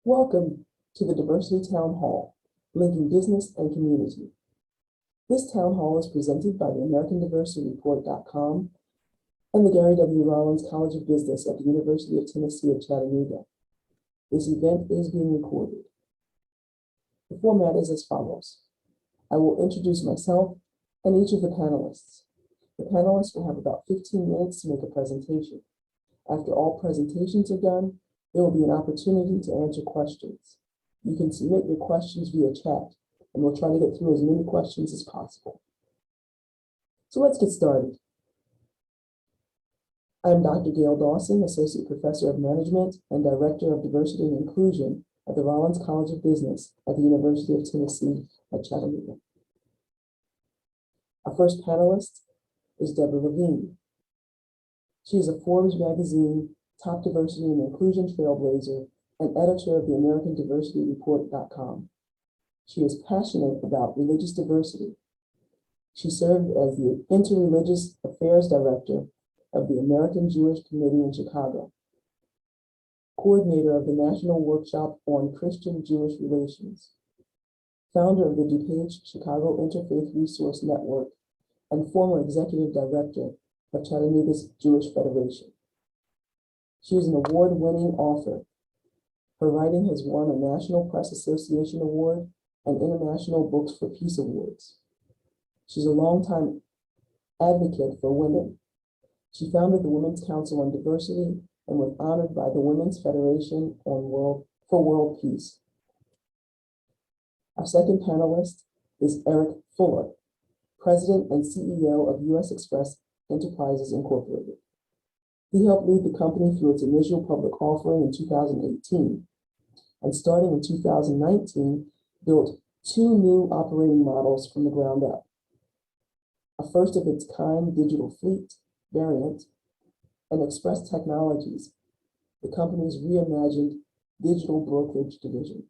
Welcome to the Diversity Town Hall, linking business and community. This town hall is presented by the AmericanDiversityReport.com and the Gary W. Rollins College of Business at the University of Tennessee at Chattanooga. This event is being recorded. The format is as follows. I will introduce myself and each of the panelists. The panelists will have about 15 minutes to make a presentation. After all presentations are done, there will be an opportunity to answer questions. You can submit your questions via chat, and we'll try to get through as many questions as possible. So let's get started. I am Dr. Gail Dawson, Associate Professor of Management and Director of Diversity and Inclusion at the Rollins College of Business at the University of Tennessee at Chattanooga. Our first panelist is Deborah Levine. She is a Forbes magazine top diversity and inclusion trailblazer and editor of the AmericanDiversityReport.com. She is passionate about religious diversity. She served as the Interreligious Affairs Director of the American Jewish Committee in Chicago, coordinator of the National Workshop on Christian-Jewish Relations, founder of the DuPage Chicago Interfaith Resource Network, and former executive director of Chattanooga's Jewish Federation. She is an award-winning author. Her writing has won a National Press Association Award and International Books for Peace Awards. She's a longtime advocate for women. She founded the Women's Council on Diversity and was honored by the Women's Federation for World Peace. Our second panelist is Eric Fuller, President and CEO of U.S. Xpress Enterprises Incorporated. He helped lead the company through its initial public offering in 2018, and starting in 2019, built 2 new operating models from the ground up. A first-of-its-kind digital fleet variant and Xpress Technologies, the company's reimagined digital brokerage division.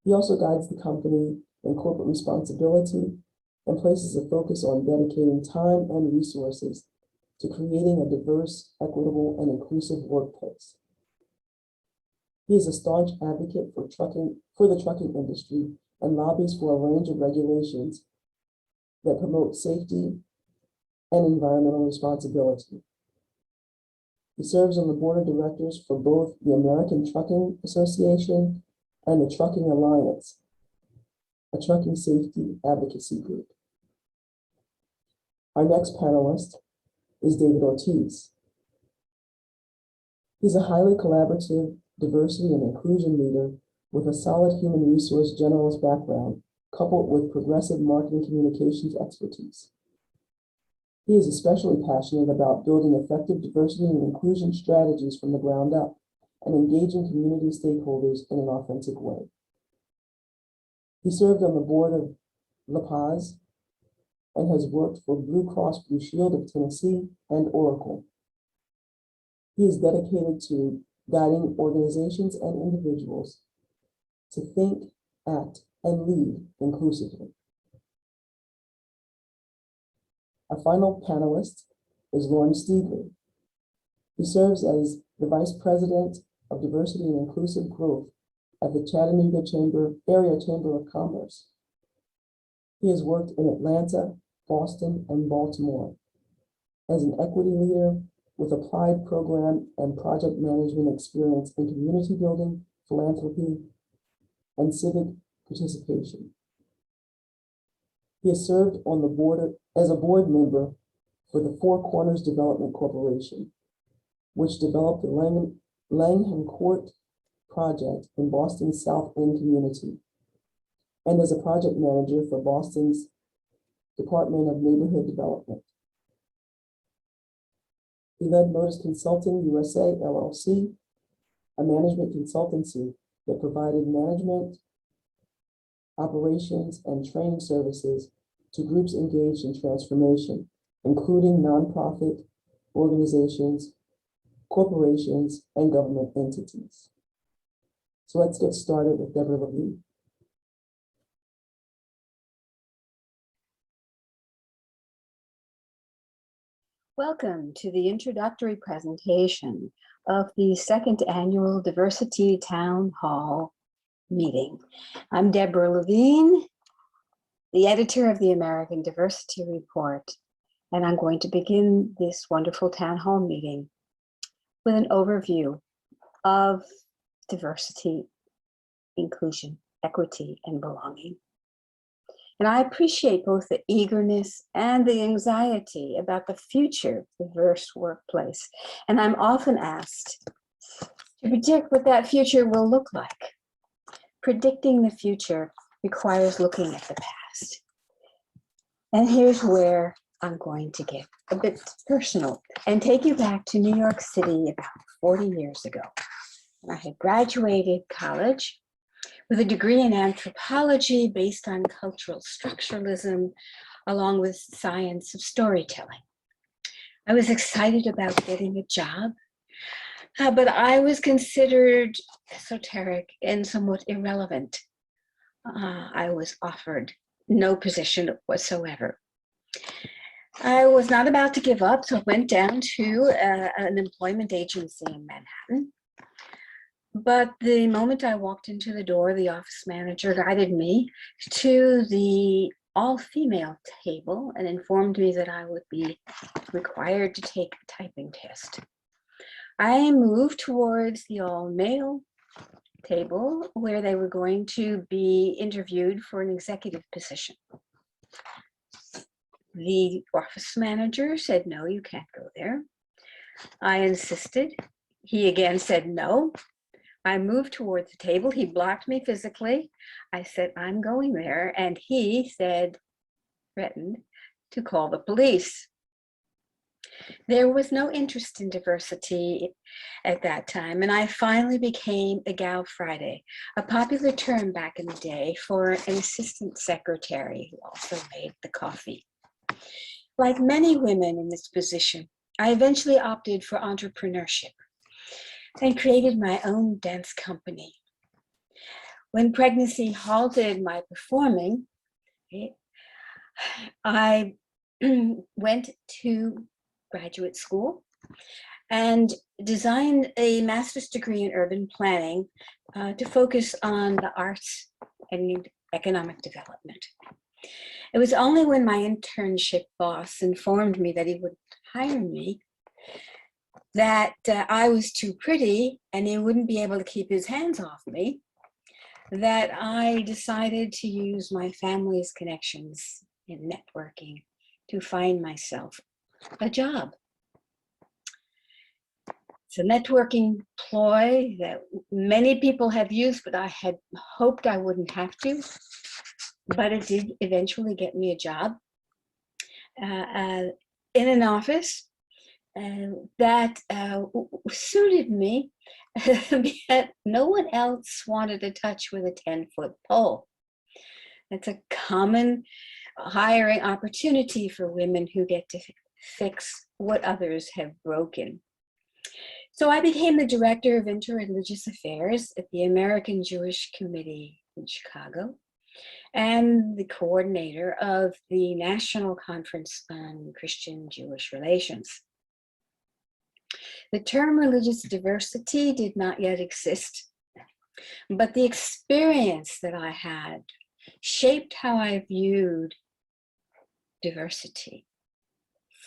He also guides the company in corporate responsibility and places a focus on dedicating time and resources to creating a diverse, equitable, and inclusive workplace. He is a staunch advocate for the trucking industry and lobbies for a range of regulations that promote safety and environmental responsibility. He serves on the board of directors for both the American Trucking Association and the Trucking Alliance, a trucking safety advocacy group. Our next panelist is David Ortiz. He's a highly collaborative diversity and inclusion leader with a solid human resource generalist background, coupled with progressive marketing communications expertise. He is especially passionate about building effective diversity and inclusion strategies from the ground up and engaging community stakeholders in an authentic way. He served on the board of La Paz and has worked for Blue Cross Blue Shield of Tennessee and Oracle. He is dedicated to guiding organizations and individuals to think, act, and lead inclusively. Our final panelist is Lorne Steedley. He serves as the Vice President of Diversity and Inclusive Growth at the Chattanooga Area Chamber of Commerce. He has worked in Atlanta, Boston, and Baltimore as an equity leader with applied program and project management experience in community building, philanthropy, and civic participation. He has served on the board as a board member for the Four Corners Development Corporation, which developed the Langham Court project in Boston's South End community, and as a project manager for Boston's Department of Neighborhood Development. He led Modus Consulting USA, LLC, a management consultancy that provided management, operations, and training services to groups engaged in transformation, including nonprofit organizations, corporations, and government entities. So let's get started with Deborah Levine. Welcome to the introductory presentation of the second annual Diversity Town Hall meeting. I'm Deborah Levine, the editor of the American Diversity Report, and I'm going to begin this wonderful town hall meeting with an overview of diversity, inclusion, equity, and belonging. And I appreciate both the eagerness and the anxiety about the future of the diverse workplace. And I'm often asked to predict what that future will look like. Predicting the future requires looking at the past. And here's where I'm going to get a bit personal and take you back to New York City about 40 years ago. I had graduated college with a degree in anthropology based on cultural structuralism, along with science of storytelling. I was excited about getting a job, but I was considered esoteric and somewhat irrelevant. I was offered no position whatsoever. I was not about to give up, so I went down to an employment agency in Manhattan. But the moment I walked into the door, the office manager guided me to the all-female table and informed me that I would be required to take a typing test. I moved towards the all-male table where they were going to be interviewed for an executive position. The office manager said, "No, you can't go there." I insisted. He again said no. I moved towards the table. He blocked me physically. I said, "I'm going there." And he said, threatened to call the police. There was no interest in diversity at that time. And I finally became a Gal Friday, a popular term back in the day for an assistant secretary who also made the coffee. Like many women in this position, I eventually opted for entrepreneurship and created my own dance company. When pregnancy halted my performing, I went to graduate school and designed a master's degree in urban planning to focus on the arts and economic development. It was only when my internship boss informed me that he would hire me that I was too pretty and he wouldn't be able to keep his hands off me, that I decided to use my family's connections in networking to find myself a job. It's a networking ploy that many people have used, but I had hoped I wouldn't have to. But it did eventually get me a job in an office that suited me, yet no one else wanted to touch with a 10-foot pole. It's a common hiring opportunity for women who get to fix what others have broken. So I became the director of interreligious affairs at the American Jewish Committee in Chicago and the coordinator of the National Conference on Christian-Jewish Relations. The term religious diversity did not yet exist, but the experience that I had shaped how I viewed diversity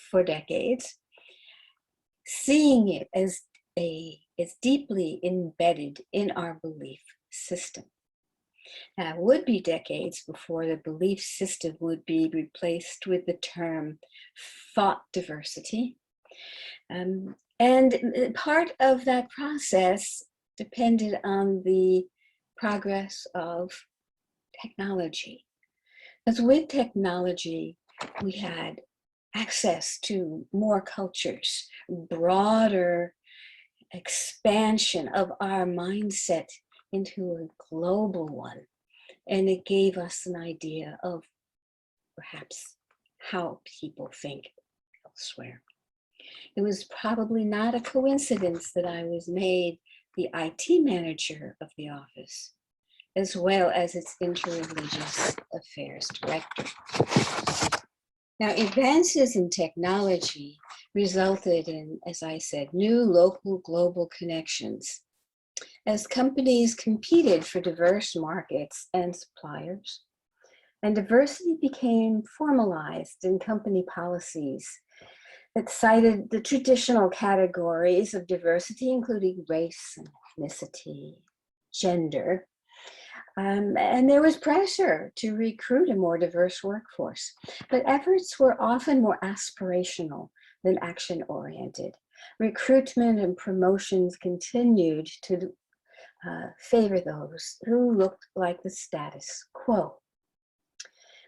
for decades, seeing it as deeply embedded in our belief system. Now, it would be decades before the belief system would be replaced with the term thought diversity. And part of that process depended on the progress of technology. Because with technology, we had access to more cultures, broader expansion of our mindset into a global one. And it gave us an idea of perhaps how people think elsewhere. It was probably not a coincidence that I was made the IT manager of the office, as well as its interreligious affairs director. Now, advances in technology resulted in, as I said, new local global connections as companies competed for diverse markets and suppliers, and diversity became formalized in company policies that cited the traditional categories of diversity, including race and ethnicity, gender. And there was pressure to recruit a more diverse workforce, but efforts were often more aspirational than action-oriented. Recruitment and promotions continued to favor those who looked like the status quo.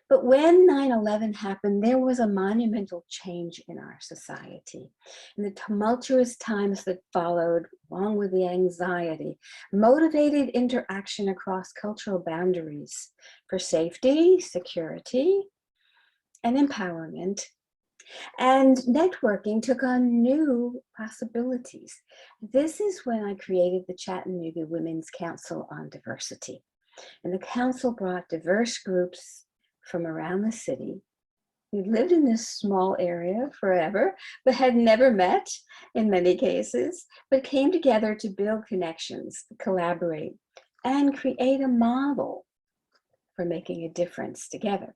But when 9/11 happened, there was a monumental change in our society. And the tumultuous times that followed, along with the anxiety, motivated interaction across cultural boundaries for safety, security, and empowerment. And networking took on new possibilities. This is when I created the Chattanooga Women's Council on Diversity. And the council brought diverse groups from around the city who lived in this small area forever, but had never met in many cases, but came together to build connections, collaborate, and create a model for making a difference together.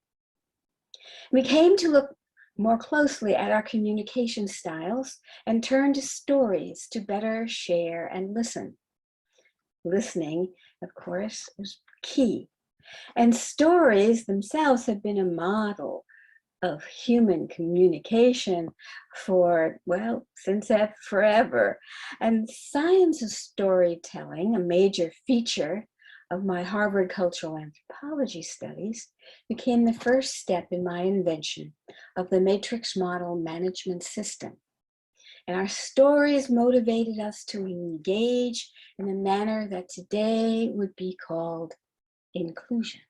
We came to look more closely at our communication styles and turn to stories to better share and listen. Listening, of course, is key. And stories themselves have been a model of human communication for, well, since forever. And science of storytelling, a major feature of my Harvard Cultural Anthropology studies, became the first step in my invention of the matrix model management system. And our stories motivated us to engage in a manner that today would be called inclusion.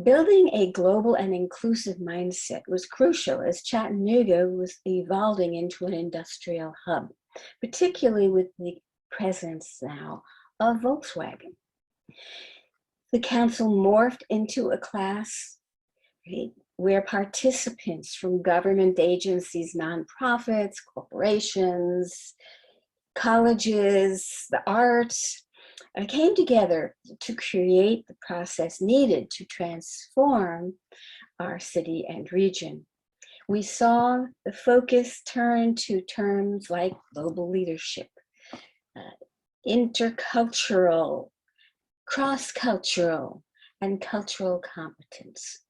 Building a global and inclusive mindset was crucial as Chattanooga was evolving into an industrial hub, particularly with the presence now of Volkswagen. The council morphed into a class where participants from government agencies, nonprofits, corporations, colleges, the arts, came together to create the process needed to transform our city and region. We saw the focus turn to terms like global leadership, intercultural, cross-cultural, and cultural competence.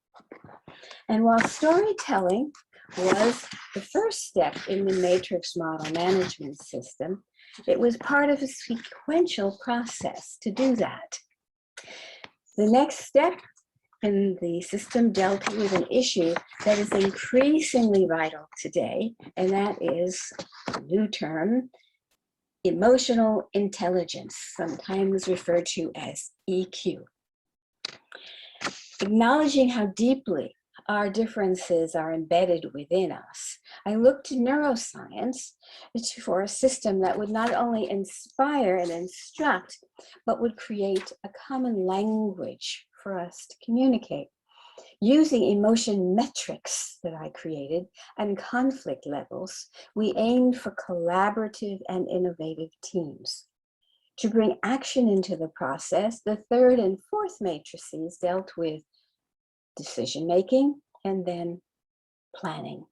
And while storytelling was the first step in the matrix model management system, it was part of a sequential process to do that. The next step in the system dealt with an issue that is increasingly vital today, and that is a new term, emotional intelligence, sometimes referred to as EQ. Acknowledging how deeply our differences are embedded within us, I looked to neuroscience for a system that would not only inspire and instruct, but would create a common language for us to communicate. Using emotion metrics that I created and conflict levels, we aimed for collaborative and innovative teams. To bring action into the process, the third and fourth matrices dealt with decision-making and then planning.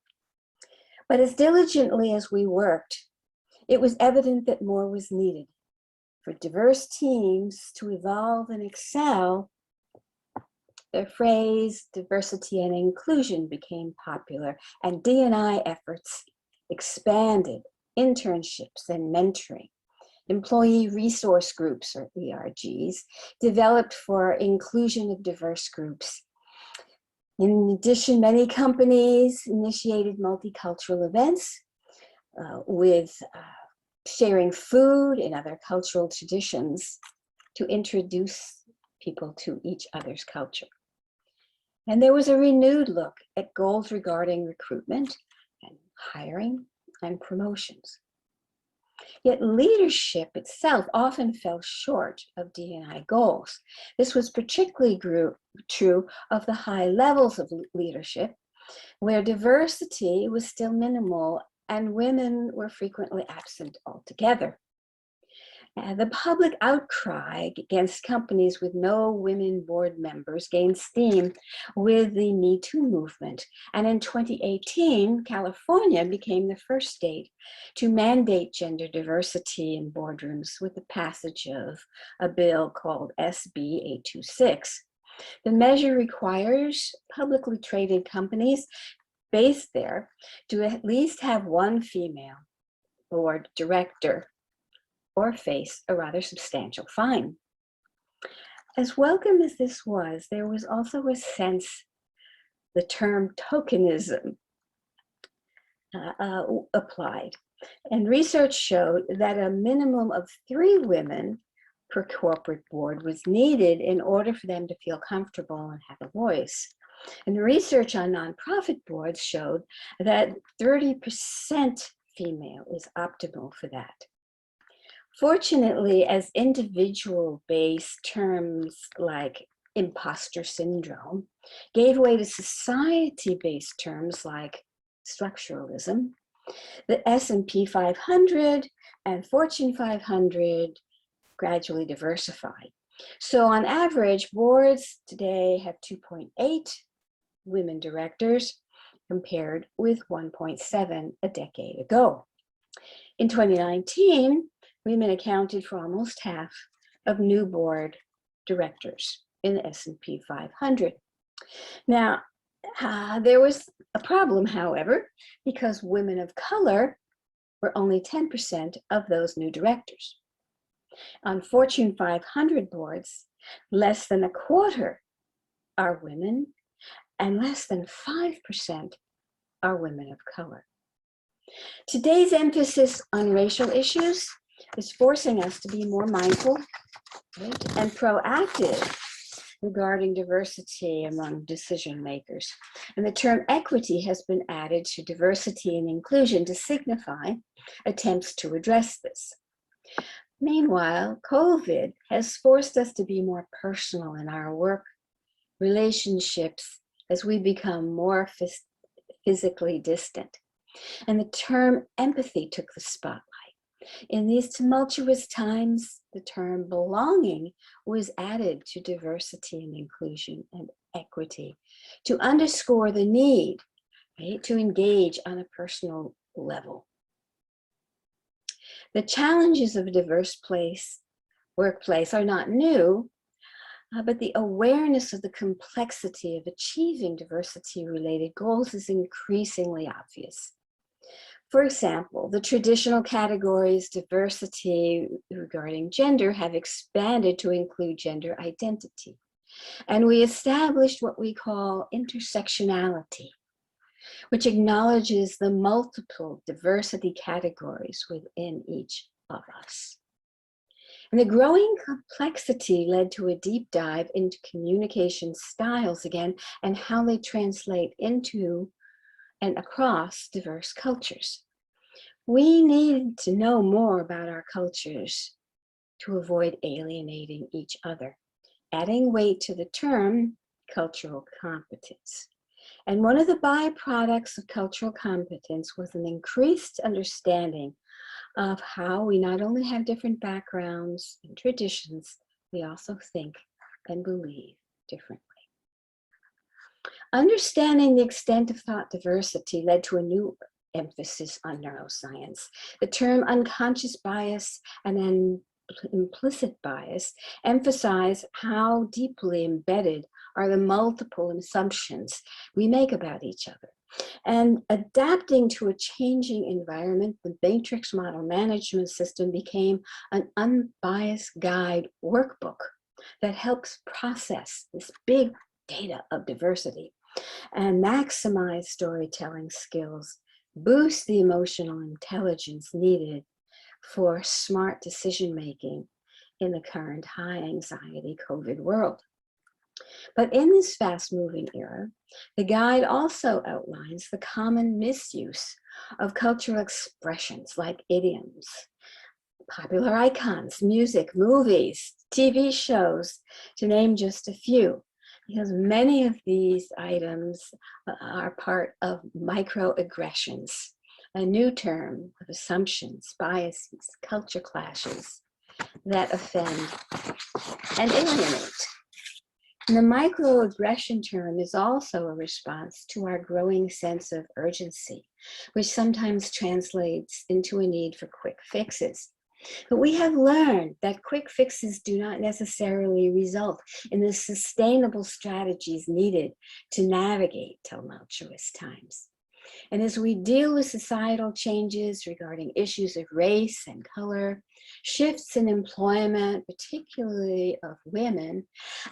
But as diligently as we worked, it was evident that more was needed. For diverse teams to evolve and excel, the phrase diversity and inclusion became popular, and D&I efforts expanded, internships and mentoring. Employee resource groups, or ERGs, developed for inclusion of diverse groups. In addition, many companies initiated multicultural events with sharing food and other cultural traditions to introduce people to each other's culture. And there was a renewed look at goals regarding recruitment and hiring and promotions. Yet leadership itself often fell short of D&I goals. This was particularly true of the high levels of leadership, where diversity was still minimal and women were frequently absent altogether. The public outcry against companies with no women board members gained steam with the Me Too movement. And in 2018, California became the first state to mandate gender diversity in boardrooms with the passage of a bill called SB 826. The measure requires publicly traded companies based there to at least have one female board director or face a rather substantial fine. As welcome as this was, there was also a sense the term tokenism applied. And research showed that a minimum of 3 women per corporate board was needed in order for them to feel comfortable and have a voice. And the research on nonprofit boards showed that 30% female is optimal for that. Fortunately, as individual-based terms like imposter syndrome gave way to society-based terms like structuralism, the S&P 500 and Fortune 500 gradually diversified. So on average, boards today have 2.8 women directors compared with 1.7 a decade ago. In 2019, women accounted for almost half of new board directors in the S&P 500. Now, there was a problem, however, because women of color were only 10% of those new directors. On Fortune 500 boards, less than a quarter are women, and less than 5% are women of color. Today's emphasis on racial issues is forcing us to be more mindful, right, and proactive regarding diversity among decision makers. And the term equity has been added to diversity and inclusion to signify attempts to address this. Meanwhile, COVID has forced us to be more personal in our work, relationships, as we become more physically distant. And the term empathy took the spotlight. In these tumultuous times, the term belonging was added to diversity and inclusion and equity to underscore the need, right, to engage on a personal level. The challenges of a diverse workplace are not new, but the awareness of the complexity of achieving diversity-related goals is increasingly obvious. For example, the traditional categories diversity regarding gender have expanded to include gender identity. And we established what we call intersectionality, which acknowledges the multiple diversity categories within each of us. And the growing complexity led to a deep dive into communication styles again and how they translate into and across diverse cultures. We need to know more about our cultures to avoid alienating each other, adding weight to the term cultural competence. And one of the byproducts of cultural competence was an increased understanding of how we not only have different backgrounds and traditions, we also think and believe differently. Understanding the extent of thought diversity led to a new emphasis on neuroscience. The term unconscious bias and implicit bias emphasize how deeply embedded are the multiple assumptions we make about each other. And adapting to a changing environment, the matrix model management system became an unbiased guide workbook that helps process this big data of diversity and maximize storytelling skills, boost the emotional intelligence needed for smart decision-making in the current high anxiety COVID world. But in this fast-moving era, the guide also outlines the common misuse of cultural expressions like idioms, popular icons, music, movies, TV shows, to name just a few. because many of these items are part of microaggressions, a new term of assumptions, biases, culture clashes that offend and alienate. And the microaggression term is also a response to our growing sense of urgency, which sometimes translates into a need for quick fixes. But we have learned that quick fixes do not necessarily result in the sustainable strategies needed to navigate tumultuous times. And as we deal with societal changes regarding issues of race and color, shifts in employment, particularly of women,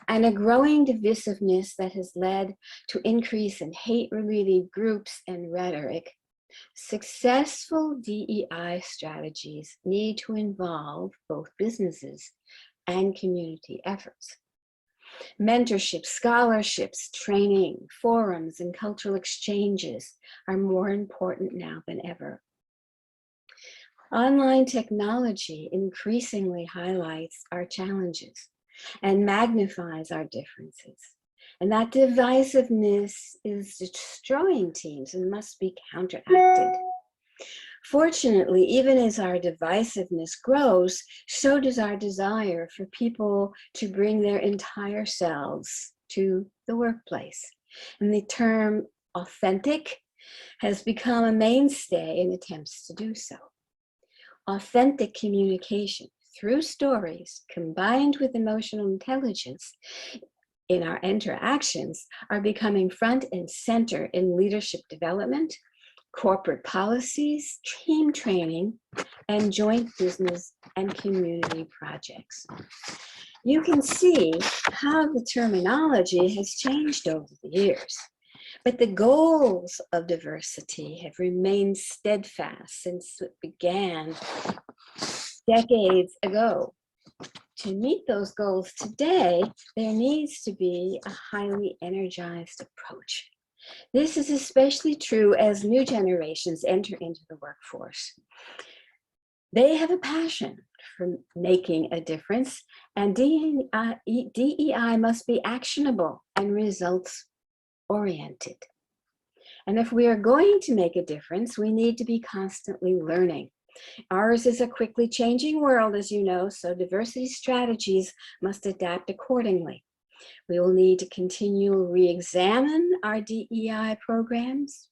and a growing divisiveness that has led to increase in hate-related groups and rhetoric, successful DEI strategies need to involve both businesses and community efforts. Mentorship, scholarships, training, forums, and cultural exchanges are more important now than ever. Online technology increasingly highlights our challenges and magnifies our differences. And that divisiveness is destroying teams and must be counteracted. Fortunately, even as our divisiveness grows, so does our desire for people to bring their entire selves to the workplace. And the term authentic has become a mainstay in attempts to do so. Authentic communication through stories combined with emotional intelligence in our interactions are becoming front and center in leadership development, corporate policies, team training, and joint business and community projects. You can see how the terminology has changed over the years, but the goals of diversity have remained steadfast since it began decades ago. To meet those goals today, there needs to be a highly energized approach. This is especially true as new generations enter into the workforce. They have a passion for making a difference, and DEI must be actionable and results oriented. And if we are going to make a difference, we need to be constantly learning. Ours is a quickly changing world, as you know, so diversity strategies must adapt accordingly. We will need to continue to re-examine our DEI programs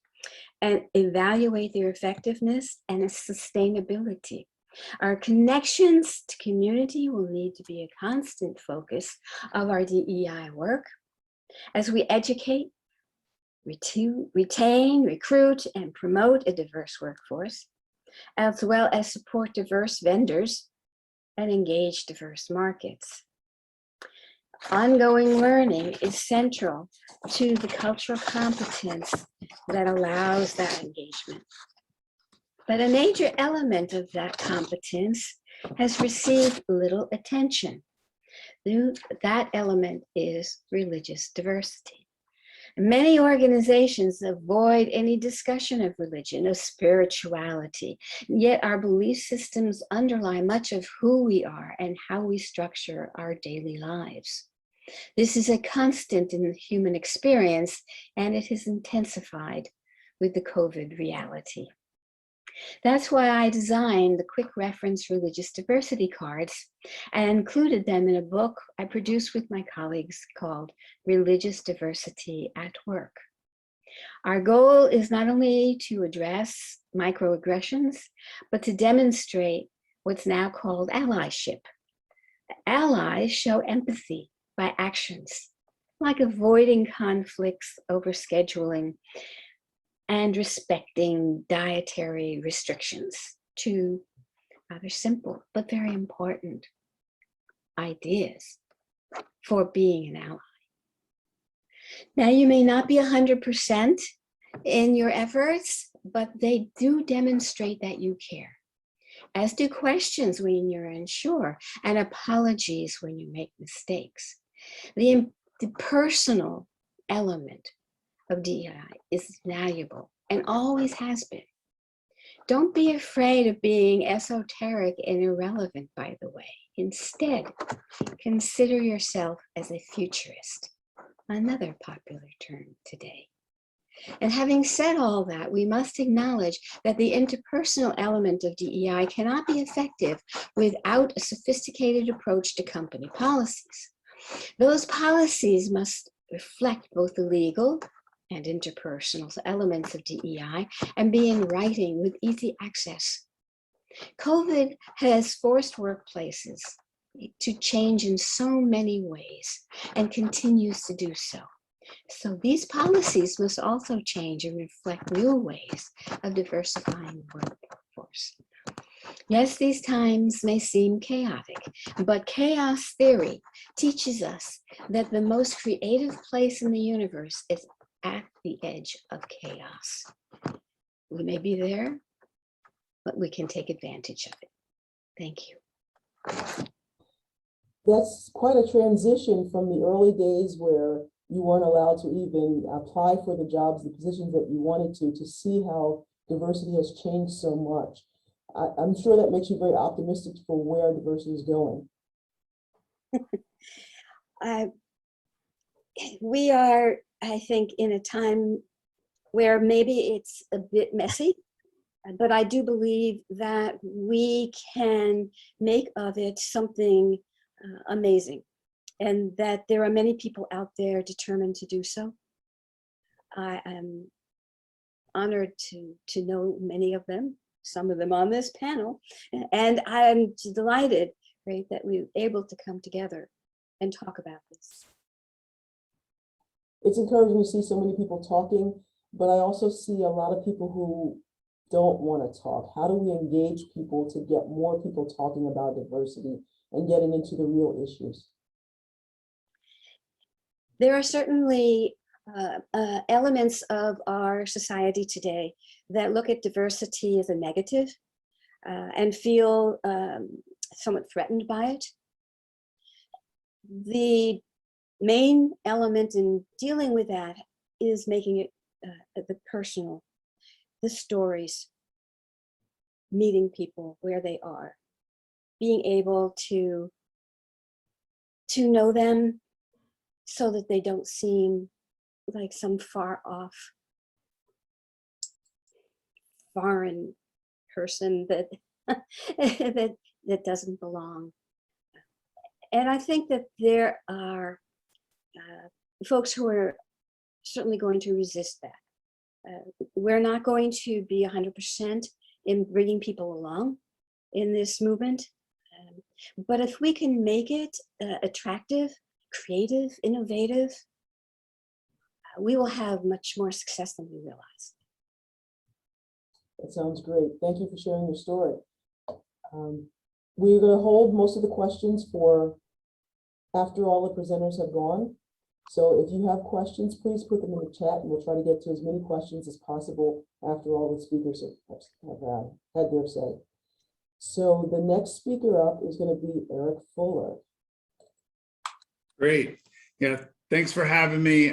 and evaluate their effectiveness and sustainability. Our connections to community will need to be a constant focus of our DEI work as we educate, retain, recruit, and promote a diverse workforce, as well as support diverse vendors and engage diverse markets. Ongoing learning is central to the cultural competence that allows that engagement. But a major element of that competence has received little attention. That element is religious diversity. Many organizations avoid any discussion of religion, of spirituality, yet our belief systems underlie much of who we are and how we structure our daily lives. This is a constant in the human experience, and it has intensified with the COVID reality. That's why I designed the quick reference religious diversity cards and included them in a book I produced with my colleagues called Religious Diversity at Work. Our goal is not only to address microaggressions, but to demonstrate what's now called allyship. Allies show empathy by actions, like avoiding conflicts over scheduling and respecting dietary restrictions, two rather simple but very important ideas for being an ally. Now, you may not be 100% in your efforts, but they do demonstrate that you care, as do questions when you're unsure and apologies when you make mistakes. The personal element of DEI is valuable and always has been. Don't be afraid of being esoteric and irrelevant, by the way. Instead, consider yourself as a futurist. another popular term today. And having said all that, we must acknowledge that the interpersonal element of DEI cannot be effective without a sophisticated approach to company policies. Those policies must reflect both the legal and interpersonal elements of DEI and be in writing with easy access. COVID has forced workplaces to change in so many ways and continues to do so. So these policies must also change and reflect new ways of diversifying the workforce. Yes, these times may seem chaotic, but chaos theory teaches us that the most creative place in the universe is at the edge of chaos. We may be there, but we can take advantage of it. Thank you. That's quite a transition from the early days where you weren't allowed to even apply for the jobs, the positions that you wanted to see how diversity has changed so much. I'm sure that makes you very optimistic for where diversity is going. We are, I think, in a time where maybe it's a bit messy, but I do believe that we can make of it something amazing, and that there are many people out there determined to do so. I am honored to know many of them, some of them on this panel, and I'm delighted, right, that we were able to come together and talk about this. It's encouraging to see so many people talking, but I also see a lot of people who don't want to talk. How do we engage people to get more people talking about diversity and getting into the real issues? There are certainly elements of our society today that look at diversity as a negative and feel somewhat threatened by it. The main element in dealing with that is making it the personal, the stories, meeting people where they are, being able to know them so that they don't seem like some far off foreign person that that doesn't belong. And I think that there are folks who are certainly going to resist that. We're not going to be 100% in bringing people along in this movement. But if we can make it attractive, creative, innovative, we will have much more success than we realize. That sounds great. Thank you for sharing your story. We're going to hold most of the questions for after all the presenters have gone. So if you have questions, please put them in the chat and we'll try to get to as many questions as possible after all the speakers have had their say. So the next speaker up is going to be Eric Fuller. Great. Yeah, thanks for having me.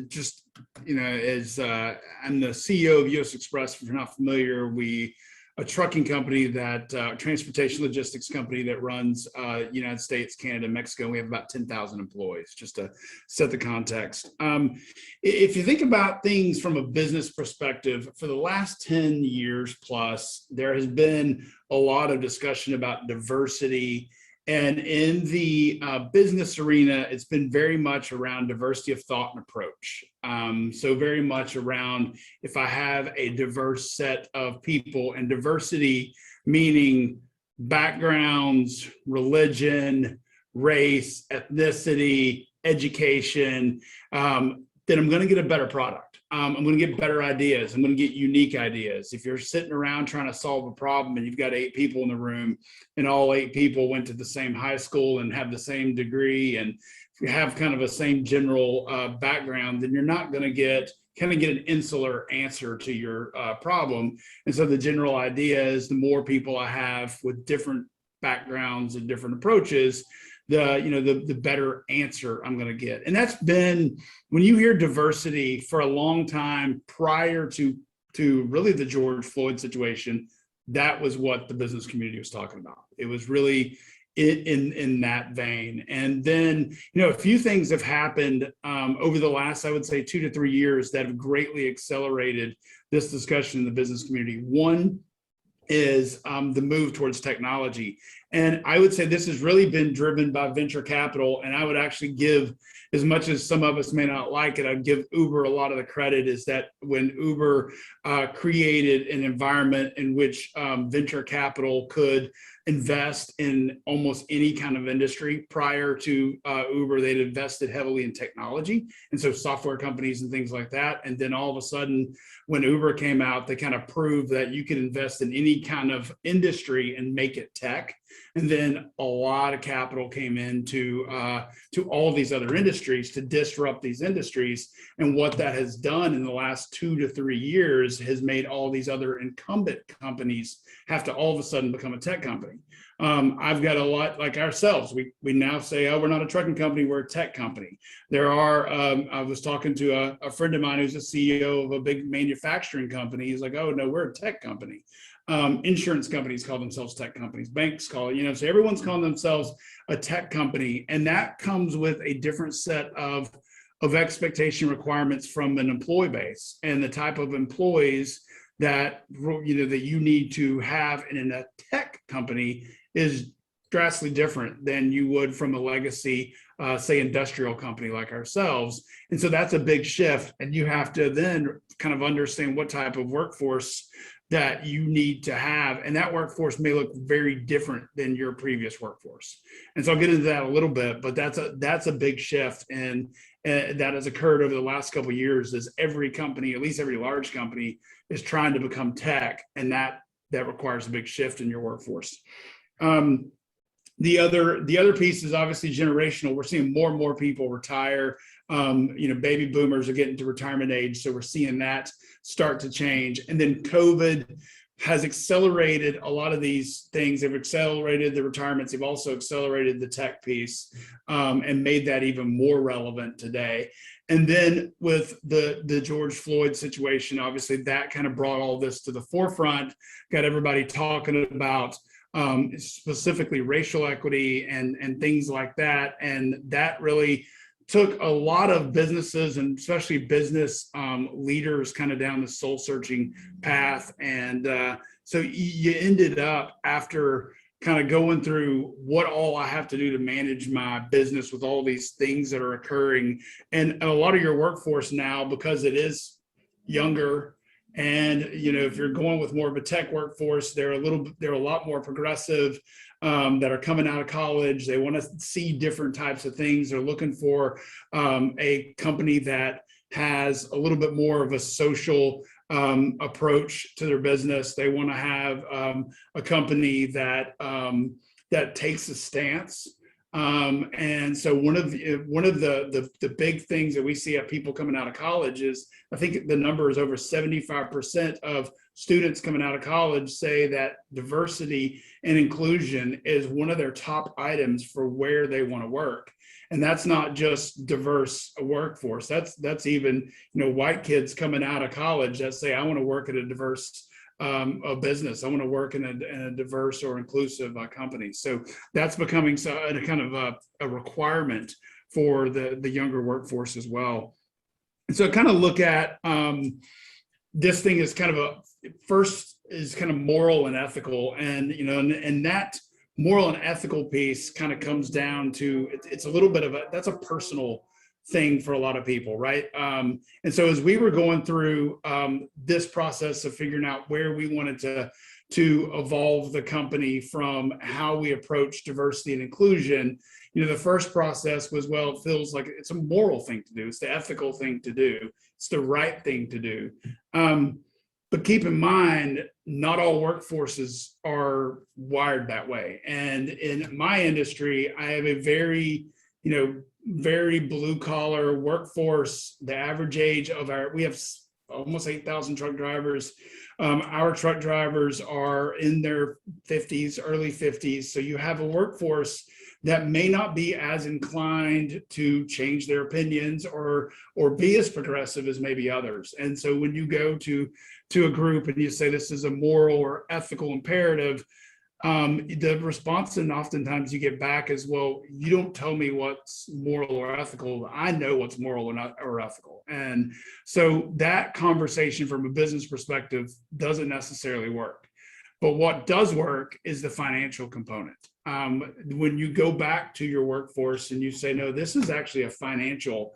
Just, you know, as I'm the CEO of US Xpress, if you're not familiar, a trucking company that transportation logistics company that runs United States, Canada, Mexico. We have about 10,000 employees, just to set the context. If you think about things from a business perspective, for the last 10 years plus, there has been a lot of discussion about diversity. And in the business arena, it's been very much around diversity of thought and approach. So very much around if I have a diverse set of people, and diversity meaning backgrounds, religion, race, ethnicity, education, then I'm going to get a better product. I'm going to get better ideas. I'm going to get unique ideas. If you're sitting around trying to solve a problem and you've got 8 people in the room and all 8 people went to the same high school and have the same degree, and if you have kind of a same general background, then you're not going to get an insular answer to your problem. And so the general idea is the more people I have with different backgrounds and different approaches, the better answer I'm going to get. And that's been, when you hear diversity for a long time prior to really the George Floyd situation, that was what the business community was talking about. It was really in that vein. And then, a few things have happened over the last, I would say, 2 to 3 years that have greatly accelerated this discussion in the business community. One is the move towards technology. And I would say this has really been driven by venture capital. And I would actually give, as much as some of us may not like it, I'd give Uber a lot of the credit, is that when Uber created an environment in which venture capital could invest in almost any kind of industry. Prior to Uber, they'd invested heavily in technology, and so software companies and things like that. And then all of a sudden, when Uber came out, they kind of proved that you could invest in any kind of industry and make it tech. And then a lot of capital came into to all these other industries to disrupt these industries. And what that has done in the last 2 to 3 years has made all these other incumbent companies have to all of a sudden become a tech company. I've got a lot like ourselves. We now say, oh, we're not a trucking company, we're a tech company. There are, I was talking to a friend of mine who's a CEO of a big manufacturing company. He's like, oh, no, we're a tech company. Insurance companies call themselves tech companies. Banks call it, so everyone's calling themselves a tech company. And that comes with a different set of expectation requirements from an employee base, and the type of employees that that you need to have in a tech company is drastically different than you would from a legacy, say, industrial company like ourselves. And so that's a big shift. And you have to then kind of understand what type of workforce that you need to have. And that workforce may look very different than your previous workforce. And so I'll get into that a little bit, but that's a big shift. And that has occurred over the last couple of years, as every company, at least every large company, is trying to become tech. And that requires a big shift in your workforce. The other piece is obviously generational. We're seeing more and more people retire. Baby boomers are getting to retirement age, so we're seeing that start to change. And then COVID has accelerated a lot of these things. They've accelerated the retirements. They've also accelerated the tech piece, and made that even more relevant today. And then with the George Floyd situation, obviously that kind of brought all this to the forefront, got everybody talking about specifically racial equity and things like that. And that really took a lot of businesses, and especially business leaders, kind of down the soul searching path. And so you ended up, after kind of going through what all I have to do to manage my business with all these things that are occurring, and a lot of your workforce now, because it is younger, and if you're going with more of a tech workforce, they're a lot more progressive, that are coming out of college. They want to see different types of things. They're looking for a company that has a little bit more of a social approach to their business. They want to have a company that takes a stance. And so one of the big things that we see at people coming out of college is, I think the number is over 75% of students coming out of college say that diversity and inclusion is one of their top items for where they want to work. And that's not just diverse workforce. That's even, white kids coming out of college that say, I want to work at a diverse a business. I want to work in a diverse or inclusive company. So that's becoming a kind of a requirement for the younger workforce as well. And so kind of look at this thing as kind of first is kind of moral and ethical. And, and that moral and ethical piece kind of comes down to, it's a little bit of that's a personal thing for a lot of people, right? And so as we were going through this process of figuring out where we wanted to evolve the company from how we approach diversity and inclusion, the first process was, well, it feels like it's a moral thing to do. It's the ethical thing to do. It's the right thing to do. But keep in mind, not all workforces are wired that way. And in my industry, I have a very, very blue collar workforce. The average age of we have almost 8,000 truck drivers. Our truck drivers are in their 50s, early 50s. So you have a workforce that may not be as inclined to change their opinions or be as progressive as maybe others. And so when you go to a group and you say this is a moral or ethical imperative, the response and oftentimes you get back is, well, you don't tell me what's moral or ethical. I know what's moral or ethical. And so that conversation from a business perspective doesn't necessarily work. But what does work is the financial component. When you go back to your workforce and you say, no, this is actually a financial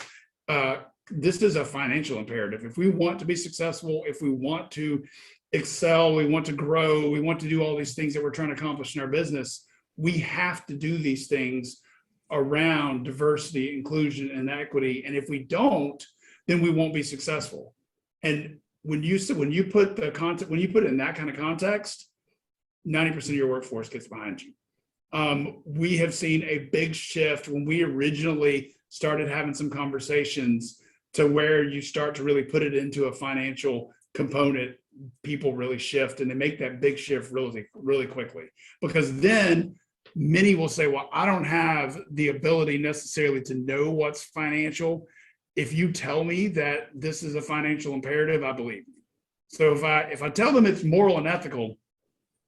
imperative. If we want to be successful, if we want to excel, we want to grow, we want to do all these things that we're trying to accomplish in our business, we have to do these things around diversity, inclusion, and equity. And if we don't, then we won't be successful. And when you put the content, when you put it in that kind of context, 90% of your workforce gets behind you. We have seen a big shift when we originally started having some conversations to where you start to really put it into a financial component. People really shift and they make that big shift really, really quickly, because then many will say, well, I don't have the ability necessarily to know what's financial. If you tell me that this is a financial imperative, I believe you. So if I tell them it's moral and ethical,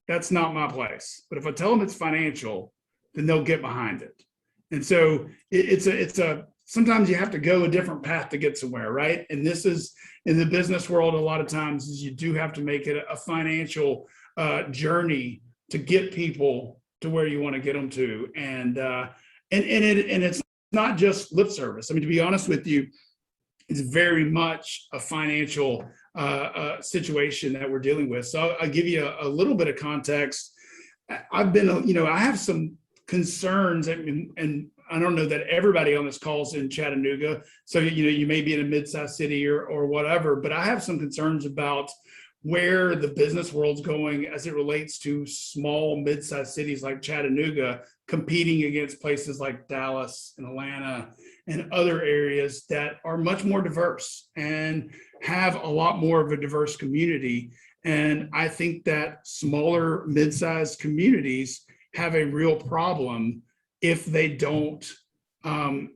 that's not my place. But if I tell them it's financial, then they'll get behind it. And so it's a sometimes you have to go a different path to get somewhere, right? And this is in the business world, a lot of times is you do have to make it a financial journey to get people to where you want to get them to. And it's not just lip service. I mean, to be honest with you, it's very much a financial situation that we're dealing with. So I'll give you a little bit of context. I've been, I have some concerns, and I don't know that everybody on this call is in Chattanooga. So, you may be in a mid-sized city or whatever, but I have some concerns about where the business world's going as it relates to small, mid-sized cities like Chattanooga competing against places like Dallas and Atlanta and other areas that are much more diverse and have a lot more of a diverse community. And I think that smaller, mid-sized communities have a real problem if they don't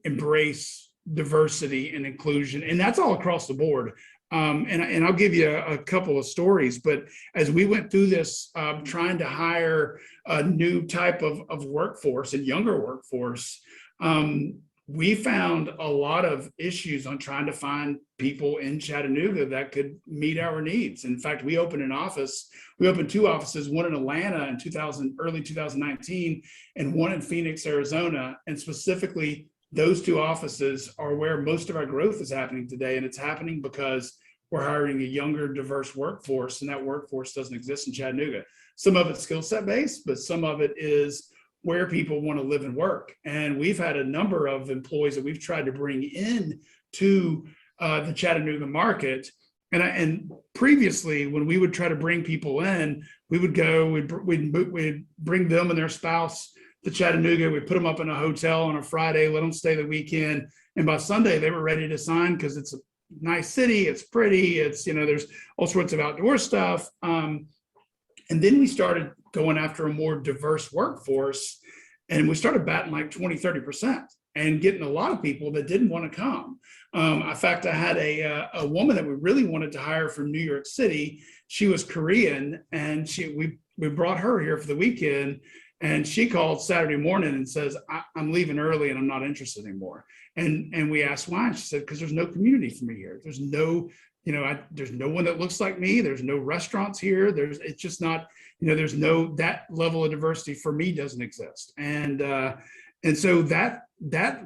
embrace diversity and inclusion. And that's all across the board. And I'll give you a couple of stories, but as we went through this, trying to hire a new type of workforce and younger workforce, we found a lot of issues on trying to find people in Chattanooga that could meet our needs. In fact, we opened two offices, one in Atlanta in early 2019, and one in Phoenix, Arizona. And specifically, those two offices are where most of our growth is happening today. And it's happening because we're hiring a younger, diverse workforce, and that workforce doesn't exist in Chattanooga. Some of it's skill set based, but some of it is where people want to live and work. And we've had a number of employees that we've tried to bring in to the Chattanooga market. And previously, when we would try to bring people in, we'd bring them and their spouse to Chattanooga. We'd put them up in a hotel on a Friday, let them stay the weekend. And by Sunday, they were ready to sign because it's a nice city, it's pretty, it's, there's all sorts of outdoor stuff. And then we started going after a more diverse workforce, and we started batting like 20-30% and getting a lot of people that didn't want to come. In fact, I had a woman that we really wanted to hire from New York City. She was Korean, and we brought her here for the weekend, and she called Saturday morning and says, I'm leaving early and I'm not interested anymore. And we asked why, and she said, because there's no community for me here. There's no, there's no one that looks like me. There's no restaurants here. It's just not, there's no, that level of diversity for me doesn't exist. And so that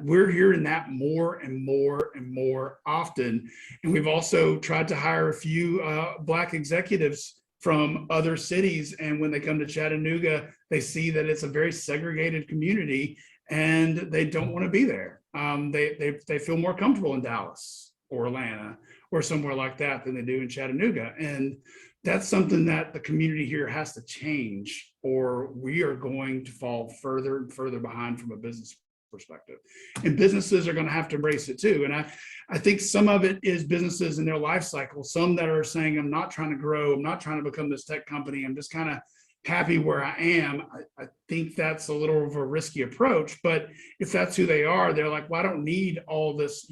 we're hearing that more and more and more often. And we've also tried to hire a few Black executives from other cities. And when they come to Chattanooga, they see that it's a very segregated community and they don't want to be there. They feel more comfortable in Dallas or Atlanta or somewhere like that than they do in Chattanooga. And that's something that the community here has to change, or we are going to fall further and further behind from a business perspective. And businesses are going to have to embrace it too. And I think some of it is businesses in their life cycle, some that are saying, I'm not trying to grow, I'm not trying to become this tech company, I'm just kind of happy where I am. I think that's a little of a risky approach, but if that's who they are, they're like, well, I don't need all this,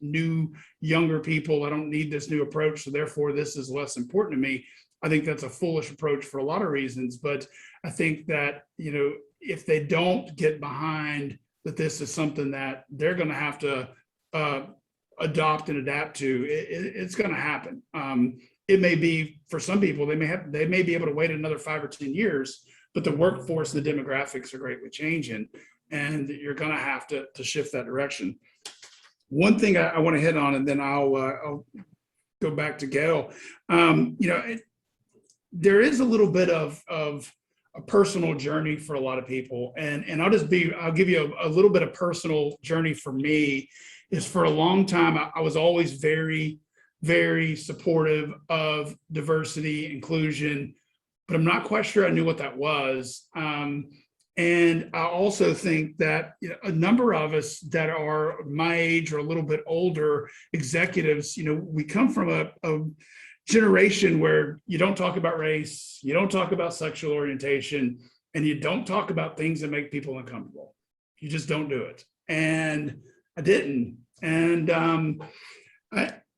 new younger people. I don't need this new approach. So therefore this is less important to me. I think that's a foolish approach for a lot of reasons, but I think that, if they don't get behind that this is something that they're going to have to adopt and adapt to, it's going to happen. It may be for some people, they may be able to wait another 5 or 10 years, but the workforce and the demographics are greatly changing, and you're going to have to shift that direction. One thing I want to hit on, and then I'll go back to Gail. There is a little bit of a personal journey for a lot of people, and I'll give you a little bit of personal journey for me. Is for a long time I was always very, very supportive of diversity, inclusion, but I'm not quite sure I knew what that was. And I also think that a number of us that are my age or a little bit older executives, we come from a generation where you don't talk about race, you don't talk about sexual orientation, and you don't talk about things that make people uncomfortable. You just don't do it. And I didn't. And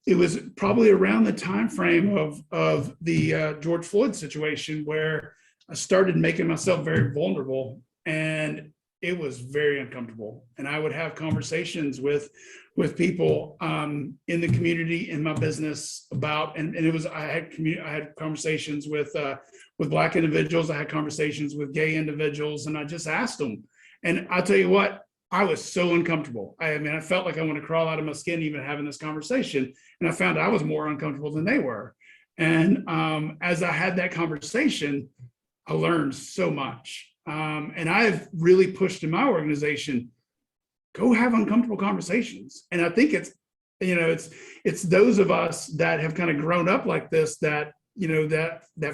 it was probably around the time frame of the George Floyd situation where I started making myself very vulnerable, and it was very uncomfortable. And I would have conversations with people in the community, in my business about, and it was, I had conversations with Black individuals. I had conversations with gay individuals, and I just asked them. And I'll tell you what, I was so uncomfortable. I felt like I want to crawl out of my skin even having this conversation. And I found I was more uncomfortable than they were. And as I had that conversation, I learned so much. And I've really pushed in my organization, go have uncomfortable conversations. And I think it's those of us that have kind of grown up like this that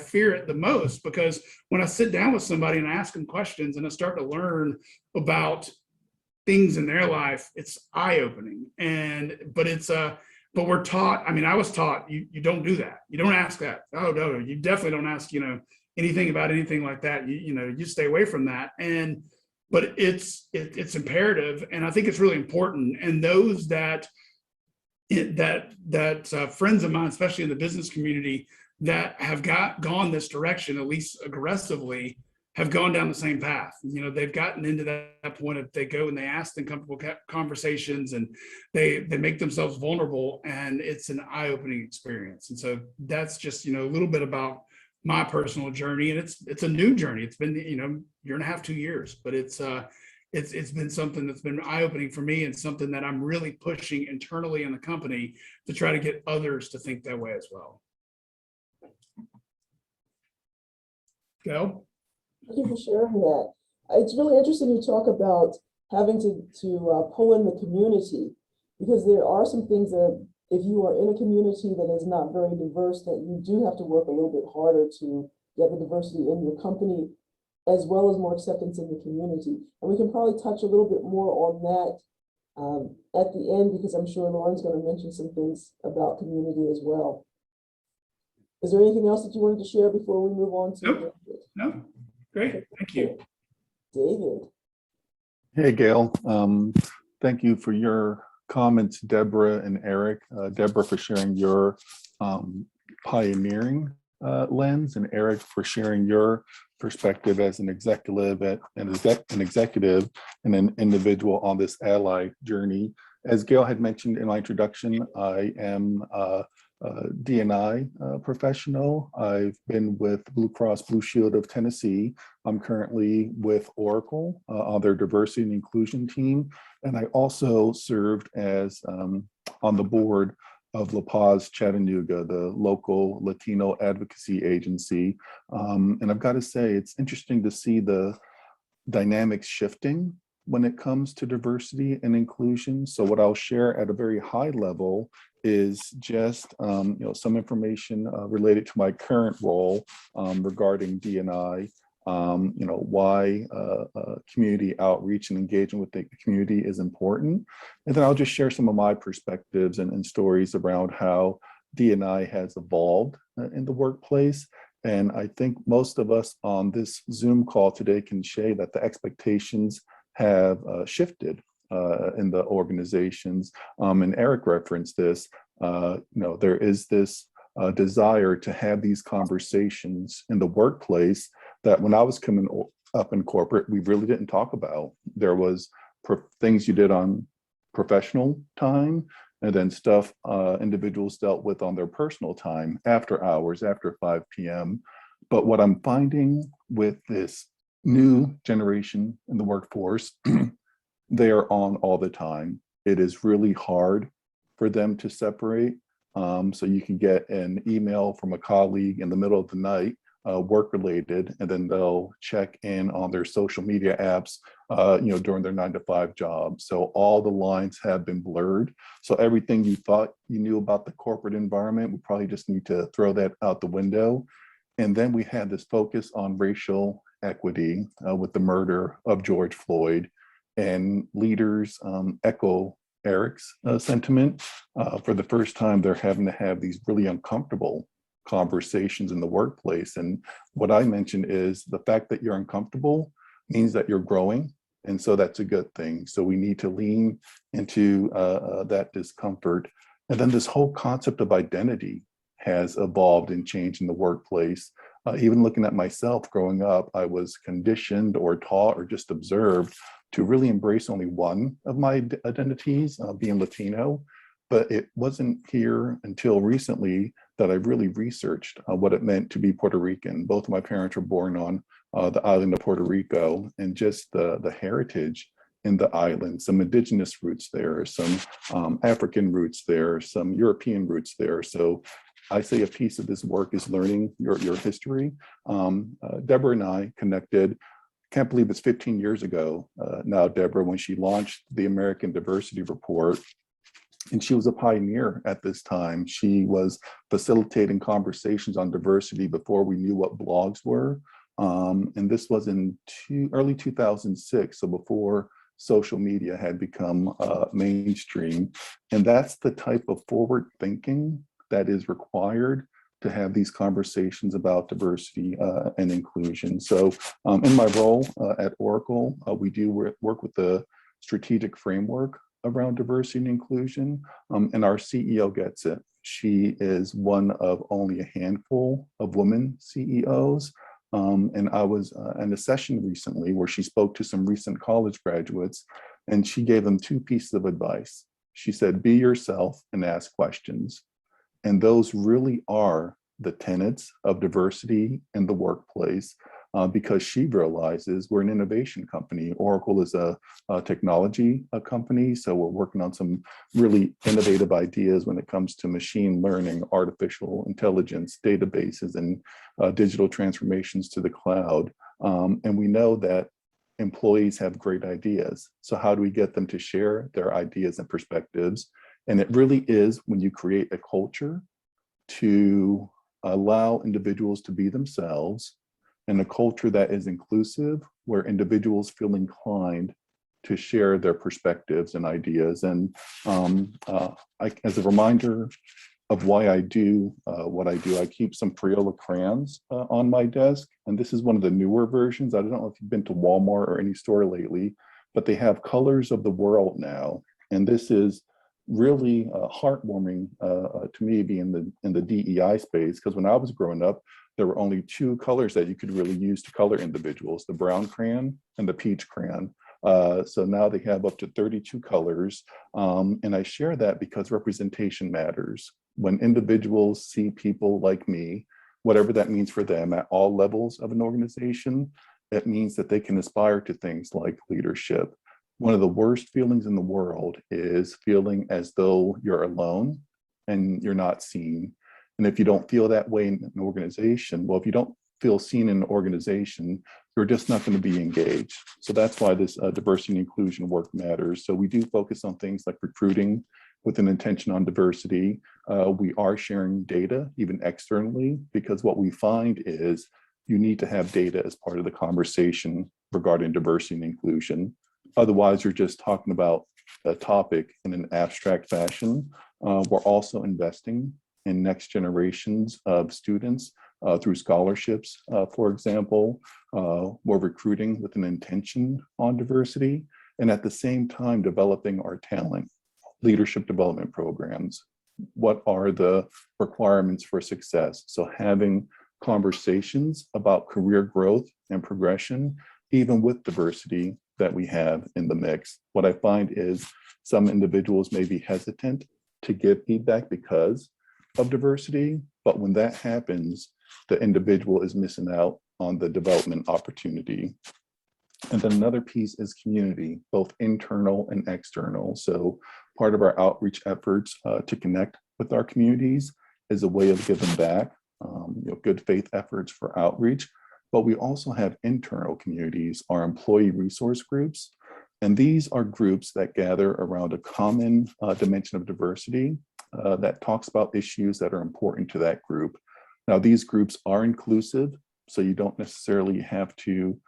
fear it the most, because when I sit down with somebody and I ask them questions and I start to learn about things in their life, it's eye-opening. But we're taught, I was taught, you don't do that. You don't ask that. Oh, no, you definitely don't ask, anything about anything like that. You stay away from that. But it's imperative. And I think it's really important. And those that friends of mine, especially in the business community, that have gone this direction, at least aggressively, have gone down the same path. They've gotten into that point of they go and they ask uncomfortable conversations, and they make themselves vulnerable, and it's an eye-opening experience. And so that's just, a little bit about my personal journey. And it's a new journey. It's been, year and a half, 2 years, but it's been something that's been eye-opening for me, and something that I'm really pushing internally in the company to try to get others to think that way as well. Gail? Thank you for sharing that. It's really interesting you talk about having to pull in the community, because there are some things that if you are in a community that is not very diverse, that you do have to work a little bit harder to get the diversity in your company, as well as more acceptance in the community. And we can probably touch a little bit more on that at the end, because I'm sure Lauren's going to mention some things about community as well. Is there anything else that you wanted to share before we move on to? No. Great, thank you. David. Hey, Gail. Thank you for your comments, Deborah and Eric. Deborah for sharing your pioneering lens, and Eric for sharing your perspective as an executive and an individual on this ally journey. As Gail had mentioned in my introduction, I am D&I professional. I've been with Blue Cross Blue Shield of Tennessee. I'm currently with Oracle on their diversity and inclusion team. And I also served as on the board of La Paz, Chattanooga, the local Latino advocacy agency. And I've got to say, it's interesting to see the dynamics shifting when it comes to diversity and inclusion. So what I'll share at a very high level is just some information related to my current role regarding D&I, why community outreach and engagement with the community is important. And then I'll just share some of my perspectives and stories around how D&I has evolved in the workplace. And I think most of us on this Zoom call today can share that the expectations have shifted in the organizations. And Eric referenced this, there is this desire to have these conversations in the workplace that when I was coming up in corporate, we really didn't talk about. There was things you did on professional time, and then stuff individuals dealt with on their personal time after hours, after 5 p.m. But what I'm finding with this new generation in the workforce, they are on all the time. It is really hard for them to separate. So you can get an email from a colleague in the middle of the night, work related, and then they'll check in on their social media apps, during their 9-to-5 job. So all the lines have been blurred. So everything you thought you knew about the corporate environment, we probably just need to throw that out the window. And then we had this focus on racial equity with the murder of George Floyd, and leaders echo Eric's sentiment. For the first time, they're having to have these really uncomfortable conversations in the workplace. And what I mentioned is the fact that you're uncomfortable means that you're growing. And so that's a good thing. So we need to lean into that discomfort. And then this whole concept of identity has evolved and changed in the workplace. Even looking at myself growing up, I was conditioned or taught or just observed to really embrace only one of my identities, being Latino. But it wasn't here until recently that I really researched what it meant to be Puerto Rican. Both of my parents were born on the island of Puerto Rico, and just the heritage in the island, some indigenous roots there, some African roots there, some European roots there. So I say a piece of this work is learning your history. Deborah and I connected, can't believe it's 15 years ago now, Deborah, when she launched the American Diversity Report. And she was a pioneer at this time. She was facilitating conversations on diversity before we knew what blogs were. And this was in early 2006, so before social media had become mainstream. And that's the type of forward thinking that is required to have these conversations about diversity and inclusion. So in my role at Oracle, we do work with the strategic framework around diversity and inclusion, and our CEO gets it. She is one of only a handful of women CEOs. And I was in a session recently where she spoke to some recent college graduates, and she gave them 2 pieces of advice. She said, be yourself and ask questions. And those really are the tenets of diversity in the workplace, because she realizes we're an innovation company. Oracle is a technology company, so we're working on some really innovative ideas when it comes to machine learning, artificial intelligence, databases, and digital transformations to the cloud. And we know that employees have great ideas. So how do we get them to share their ideas and perspectives? And it really is when you create a culture to allow individuals to be themselves, and a culture that is inclusive, where individuals feel inclined to share their perspectives and ideas. And as a reminder of why I do what I do, I keep some Crayola crayons on my desk. And this is one of the newer versions. I don't know if you've been to Walmart or any store lately, but they have colors of the world now. And this is really heartwarming to me, being in the DEI space, because when I was growing up, there were only 2 colors that you could really use to color individuals, the brown crayon and the peach crayon. So now they have up to 32 colors. And I share that because representation matters. When individuals see people like me, whatever that means for them at all levels of an organization, it means that they can aspire to things like leadership. One of the worst feelings in the world is feeling as though you're alone and you're not seen. And if you don't feel that way in an organization, well, if you don't feel seen in an organization, you're just not going to be engaged. So that's why this diversity and inclusion work matters. So we do focus on things like recruiting with an intention on diversity. We are sharing data even externally, because what we find is you need to have data as part of the conversation regarding diversity and inclusion. Otherwise, you're just talking about a topic in an abstract fashion. We're also investing in next generations of students through scholarships, for example. We're recruiting with an intention on diversity, and at the same time developing our talent, leadership development programs. What are the requirements for success? So having conversations about career growth and progression, even with diversity that we have in the mix. What I find is some individuals may be hesitant to give feedback because of diversity, but when that happens, the individual is missing out on the development opportunity. And then another piece is community, both internal and external. So part of our outreach efforts to connect with our communities is a way of giving back, good faith efforts for outreach. But we also have internal communities, our employee resource groups. And these are groups that gather around a common dimension of diversity that talks about issues that are important to that group. Now, these groups are inclusive, so you don't necessarily have to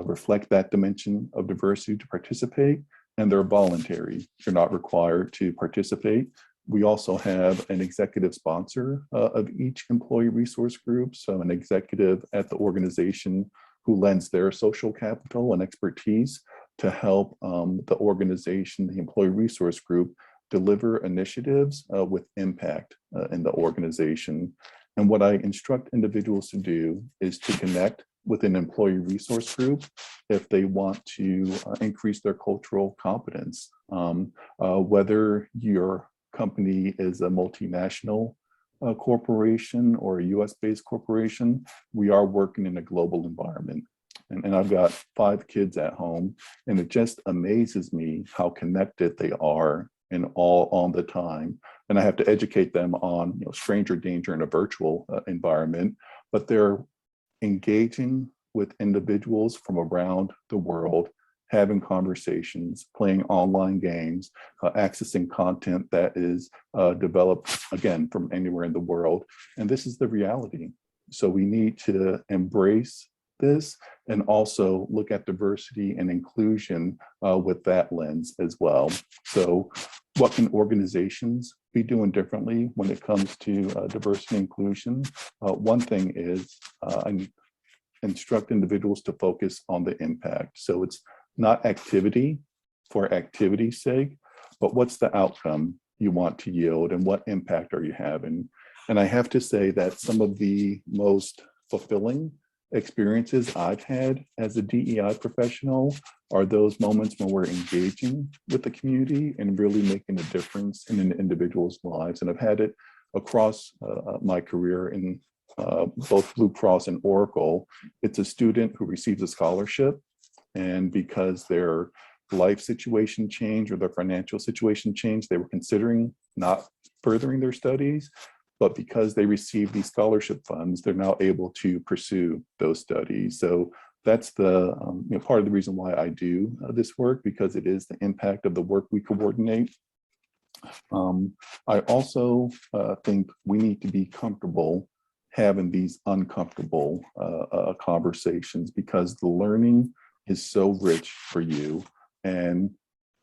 reflect that dimension of diversity to participate, and they're voluntary. You're not required to participate. We also have an executive sponsor of each employee resource group, so an executive at the organization who lends their social capital and expertise to help the organization, the employee resource group, deliver initiatives with impact in the organization. And what I instruct individuals to do is to connect with an employee resource group if they want to increase their cultural competence. Whether your company is a multinational corporation or a US-based corporation, we are working in a global environment. And I've got 5 kids at home, and it just amazes me how connected they are and all on the time. And I have to educate them on stranger danger in a virtual environment, but they're engaging with individuals from around the world, having conversations, playing online games, accessing content that is developed, again, from anywhere in the world. And this is the reality. So we need to embrace this and also look at diversity and inclusion with that lens as well. So what can organizations be doing differently when it comes to diversity and inclusion? One thing is I instruct individuals to focus on the impact. So it's not activity for activity's sake, but what's the outcome you want to yield and what impact are you having? And I have to say that some of the most fulfilling experiences I've had as a DEI professional are those moments when we're engaging with the community and really making a difference in an individual's lives. And I've had it across my career in both Blue Cross and Oracle. It's a student who receives a scholarship, and because their life situation changed or their financial situation changed, they were considering not furthering their studies. But because they received these scholarship funds, they're now able to pursue those studies. So that's the part of the reason why I do this work, because it is the impact of the work we coordinate. I also think we need to be comfortable having these uncomfortable conversations, because the learning is so rich for you. And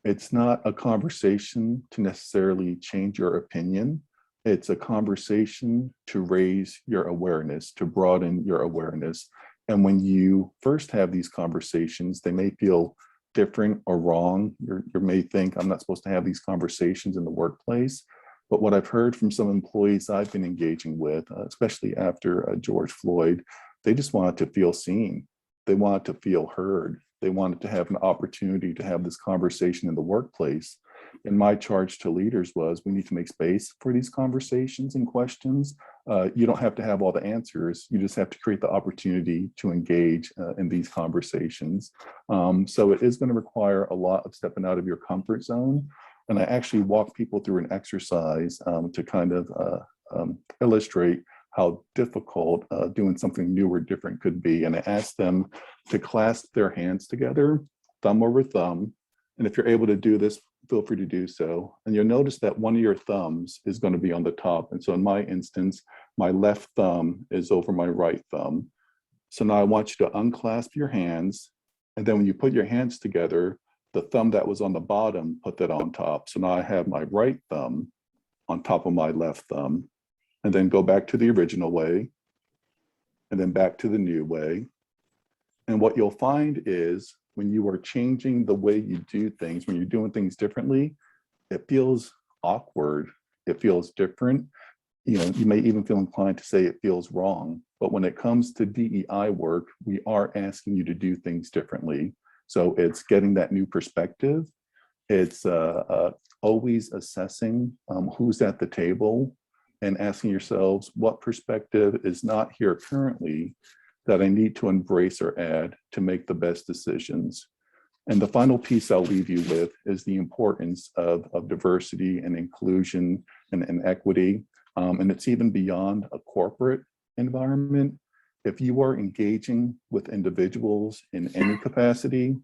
it's not a conversation to necessarily change your opinion. It's a conversation to raise your awareness, to broaden your awareness. And when you first have these conversations, they may feel different or wrong. You may think, I'm not supposed to have these conversations in the workplace. But what I've heard from some employees I've been engaging with, especially after George Floyd, they just wanted to feel seen. They wanted to feel heard. They wanted to have an opportunity to have this conversation in the workplace. And my charge to leaders was, we need to make space for these conversations and questions. You don't have to have all the answers. You just have to create the opportunity to engage in these conversations. So it is going to require a lot of stepping out of your comfort zone. And I actually walk people through an exercise to kind of illustrate how difficult doing something new or different could be. And I ask them to clasp their hands together, thumb over thumb. And if you're able to do this, feel free to do so. And you'll notice that one of your thumbs is going to be on the top. And so in my instance, my left thumb is over my right thumb. So now I want you to unclasp your hands. And then when you put your hands together, the thumb that was on the bottom, put that on top. So now I have my right thumb on top of my left thumb, and then go back to the original way, and then back to the new way. And what you'll find is when you are changing the way you do things, when you're doing things differently, it feels awkward. It feels different. You may even feel inclined to say it feels wrong. But when it comes to DEI work, we are asking you to do things differently. So it's getting that new perspective. It's always assessing who's at the table and asking yourselves what perspective is not here currently that I need to embrace or add to make the best decisions. And the final piece I'll leave you with is the importance of diversity and inclusion and equity. And it's even beyond a corporate environment. If you are engaging with individuals in any capacity,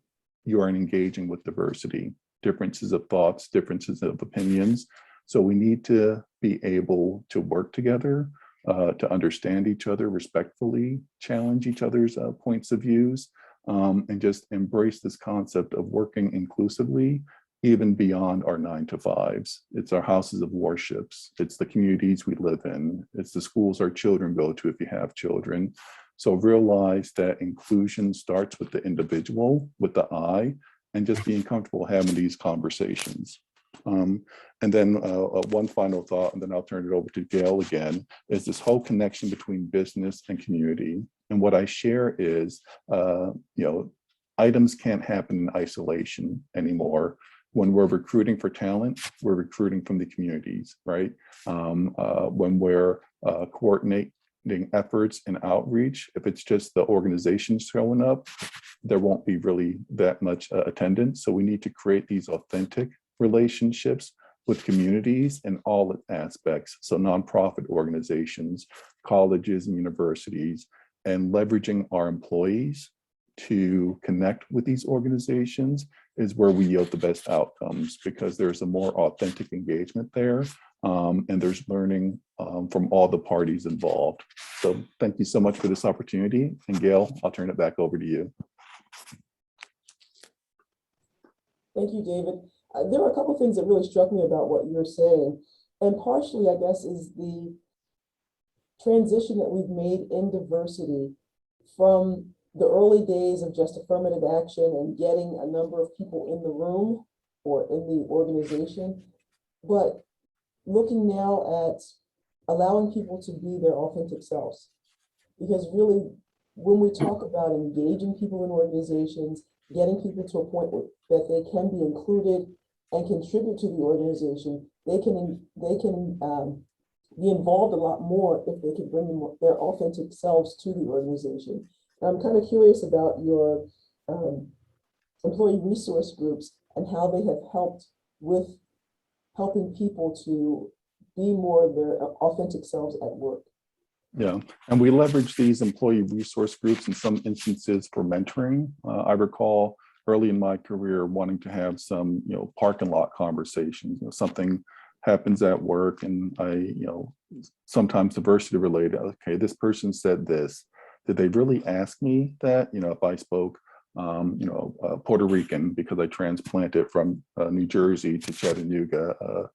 you are engaging with diversity, differences of thoughts, differences of opinions. So we need to be able to work together, to understand each other respectfully, challenge each other's points of views, and just embrace this concept of working inclusively, even beyond our 9-to-5s. It's our houses of worships. It's the communities we live in. It's the schools our children go to if you have children. So realize that inclusion starts with the individual, with the I, and just being comfortable having these conversations. And then one final thought, and then I'll turn it over to Gail again, is this whole connection between business and community. And what I share is, items can't happen in isolation anymore. When we're recruiting for talent, we're recruiting from the communities, right? When we're coordinating efforts and outreach, if it's just the organization showing up, there won't be really that much attendance. So we need to create these authentic relationships with communities in all aspects. So nonprofit organizations, colleges and universities, and leveraging our employees to connect with these organizations is where we yield the best outcomes, because there's a more authentic engagement there, and there's learning from all the parties involved. So thank you so much for this opportunity. And Gail, I'll turn it back over to you. Thank you, David. There were a couple of things that really struck me about what you're saying. And partially, I guess, is the transition that we've made in diversity from the early days of just affirmative action and getting a number of people in the room or in the organization, but looking now at allowing people to be their authentic selves. Because really, when we talk about engaging people in organizations, getting people to a point that they can be included and contribute to the organization, they can be involved a lot more if they can bring their authentic selves to the organization. I'm kind of curious about your employee resource groups and how they have helped with helping people to be more of their authentic selves at work. Yeah, and we leverage these employee resource groups in some instances for mentoring. I recall early in my career wanting to have some, parking lot conversations. Something happens at work, and I, sometimes diversity related. Okay, this person said this. Did they really ask me that? If I spoke, Puerto Rican, because I transplanted from New Jersey to Chattanooga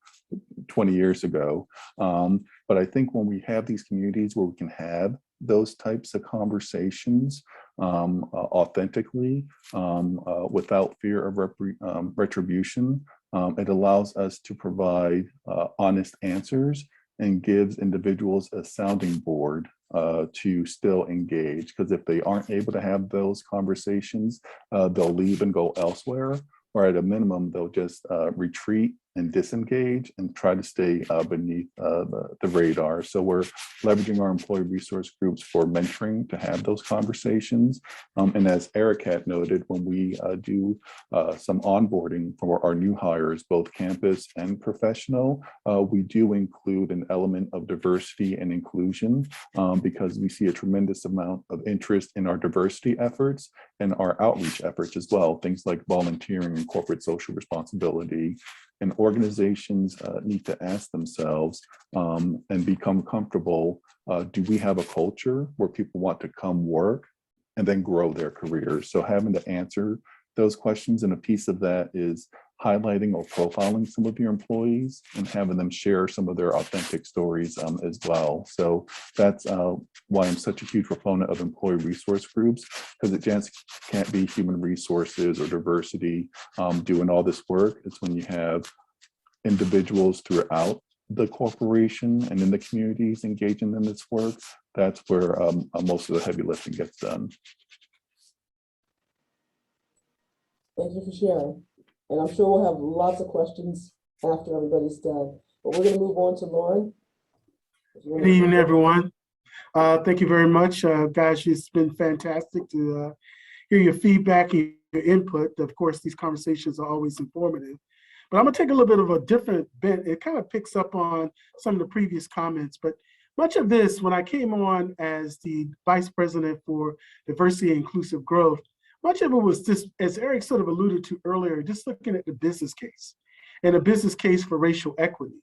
20 years ago. But I think when we have these communities where we can have those types of conversations authentically, without fear of retribution, it allows us to provide honest answers and gives individuals a sounding board to still engage. Because if they aren't able to have those conversations, they'll leave and go elsewhere, or at a minimum, they'll just retreat and disengage and try to stay beneath the radar. So we're leveraging our employee resource groups for mentoring to have those conversations. And as Eric had noted, when we do some onboarding for our new hires, both campus and professional, we do include an element of diversity and inclusion because we see a tremendous amount of interest in our diversity efforts and our outreach efforts as well. Things like volunteering and corporate social responsibility. And organizations need to ask themselves and become comfortable, do we have a culture where people want to come work and then grow their careers? So having to answer those questions, and a piece of that is highlighting or profiling some of your employees and having them share some of their authentic stories as well. So that's why I'm such a huge proponent of employee resource groups, because it just can't be human resources or diversity doing all this work. It's when you have individuals throughout the corporation and in the communities engaging in this work, that's where most of the heavy lifting gets done. Thank you for sharing. And I'm sure we'll have lots of questions after everybody's done. But we're going to move on to Lorne. Good evening, everyone. Thank you very much. Guys, it's been fantastic to hear your feedback and your input. Of course, these conversations are always informative. But I'm going to take a little bit of a different bent. It kind of picks up on some of the previous comments. But much of this, when I came on as the Vice President for Diversity and Inclusive Growth, much of it was just, as Eric sort of alluded to earlier, just looking at the business case and a business case for racial equity.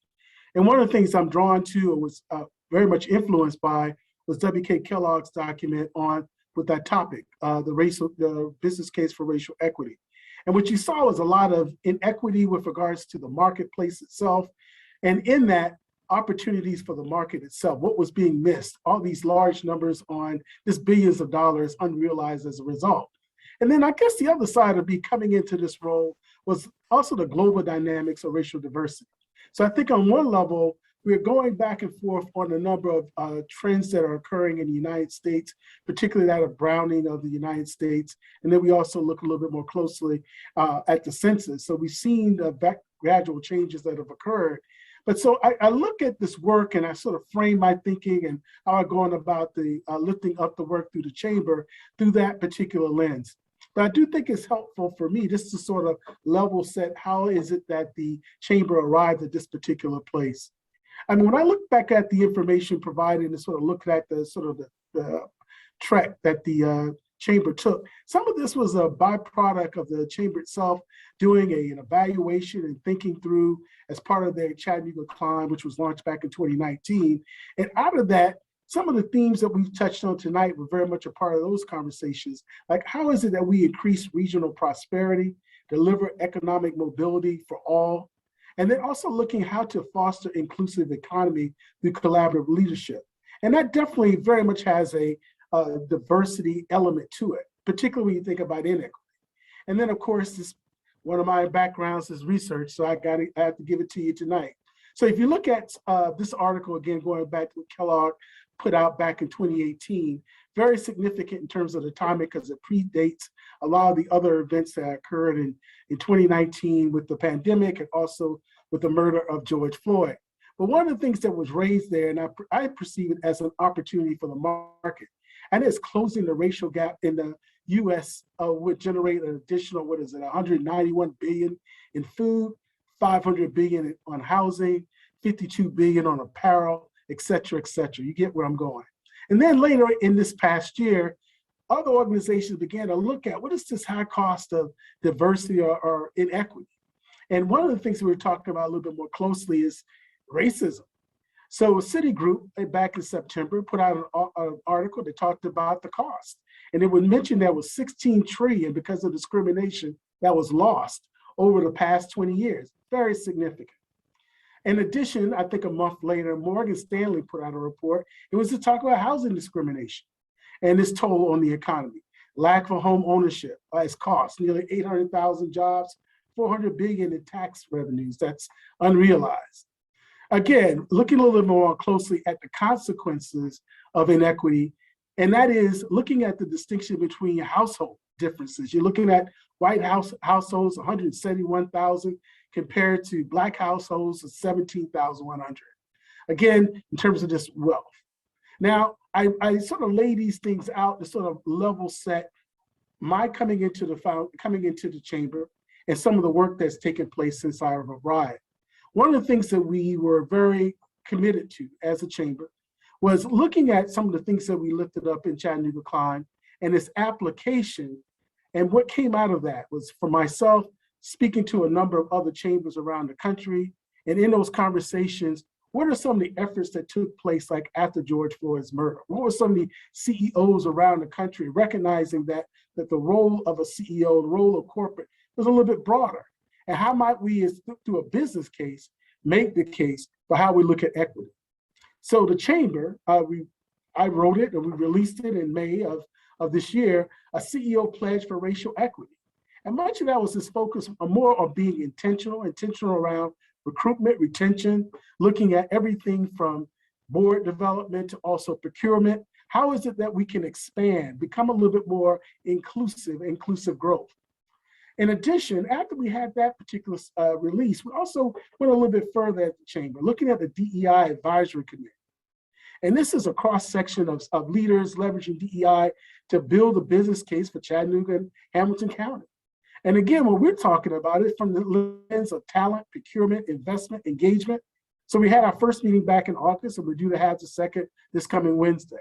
And one of the things I'm drawn to, or was very much influenced by, was W.K. Kellogg's document on with that topic, the business case for racial equity. And what you saw was a lot of inequity with regards to the marketplace itself, and in that, opportunities for the market itself, what was being missed, all these large numbers on this billions of dollars unrealized as a result. And then I guess the other side of me coming into this role was also the global dynamics of racial diversity. So I think on one level, we're going back and forth on a number of trends that are occurring in the United States, particularly that of browning of the United States. And then we also look a little bit more closely at the census. So we've seen the gradual changes that have occurred. But so I look at this work and I sort of frame my thinking and how I'm going about the lifting up the work through the chamber through that particular lens. But I do think it's helpful for me just to sort of level set how is it that the chamber arrived at this particular place. I mean, when I look back at the information provided and sort of look at the sort of the track that the chamber took, some of this was a byproduct of the chamber itself doing an evaluation and thinking through as part of their Chattanooga Climb, which was launched back in 2019. And out of that, some of the themes that we've touched on tonight were very much a part of those conversations. Like, how is it that we increase regional prosperity, deliver economic mobility for all, and then also looking how to foster inclusive economy through collaborative leadership. And that definitely very much has a diversity element to it, particularly when you think about inequity. And then of course, one of my backgrounds is research, so I have to give it to you tonight. So if you look at this article, again, going back to what Kellogg put out back in 2018, very significant in terms of the timing because it predates a lot of the other events that occurred in 2019 with the pandemic and also with the murder of George Floyd. But one of the things that was raised there, and I perceive it as an opportunity for the market, and it's closing the racial gap in the US would generate an additional, 191 billion in food, 500 billion on housing, 52 billion on apparel, et cetera, et cetera. You get where I'm going. And then later in this past year, other organizations began to look at what is this high cost of diversity or inequity. And one of the things we were talking about a little bit more closely is racism. So Citigroup back in September put out an article that talked about the cost. And it would mention there was 16 trillion because of discrimination that was lost over the past 20 years. Very significant. In addition, I think a month later, Morgan Stanley put out a report. It was to talk about housing discrimination and its toll on the economy. Lack of home ownership as cost, nearly 800,000 jobs, 400 billion in tax revenues that's unrealized. Again, looking a little more closely at the consequences of inequity, and that is looking at the distinction between household differences. You're looking at white households, 171,000, compared to Black households of 17,100. Again, in terms of this wealth. Now, I sort of lay these things out to sort of level set my coming into the chamber and some of the work that's taken place since I arrived. One of the things that we were very committed to as a chamber was looking at some of the things that we lifted up in Chattanooga Climb and its application. And what came out of that was, for myself, speaking to a number of other chambers around the country. And in those conversations, what are some of the efforts that took place like after George Floyd's murder? What were some of the CEOs around the country recognizing that the role of a CEO, the role of corporate was a little bit broader? And how might we, through a business case, make the case for how we look at equity? So the chamber, I wrote it and we released it in May of this year, a CEO pledge for racial equity. And much of that was this focus more on being intentional around recruitment, retention, looking at everything from board development to also procurement. How is it that we can expand, become a little bit more inclusive growth? In addition, after we had that particular release, we also went a little bit further at the chamber, looking at the DEI Advisory Committee. And this is a cross-section of leaders leveraging DEI to build a business case for Chattanooga and Hamilton County. And again, what we're talking about is from the lens of talent, procurement, investment, engagement. So we had our first meeting back in August, and we're due to have the second this coming Wednesday.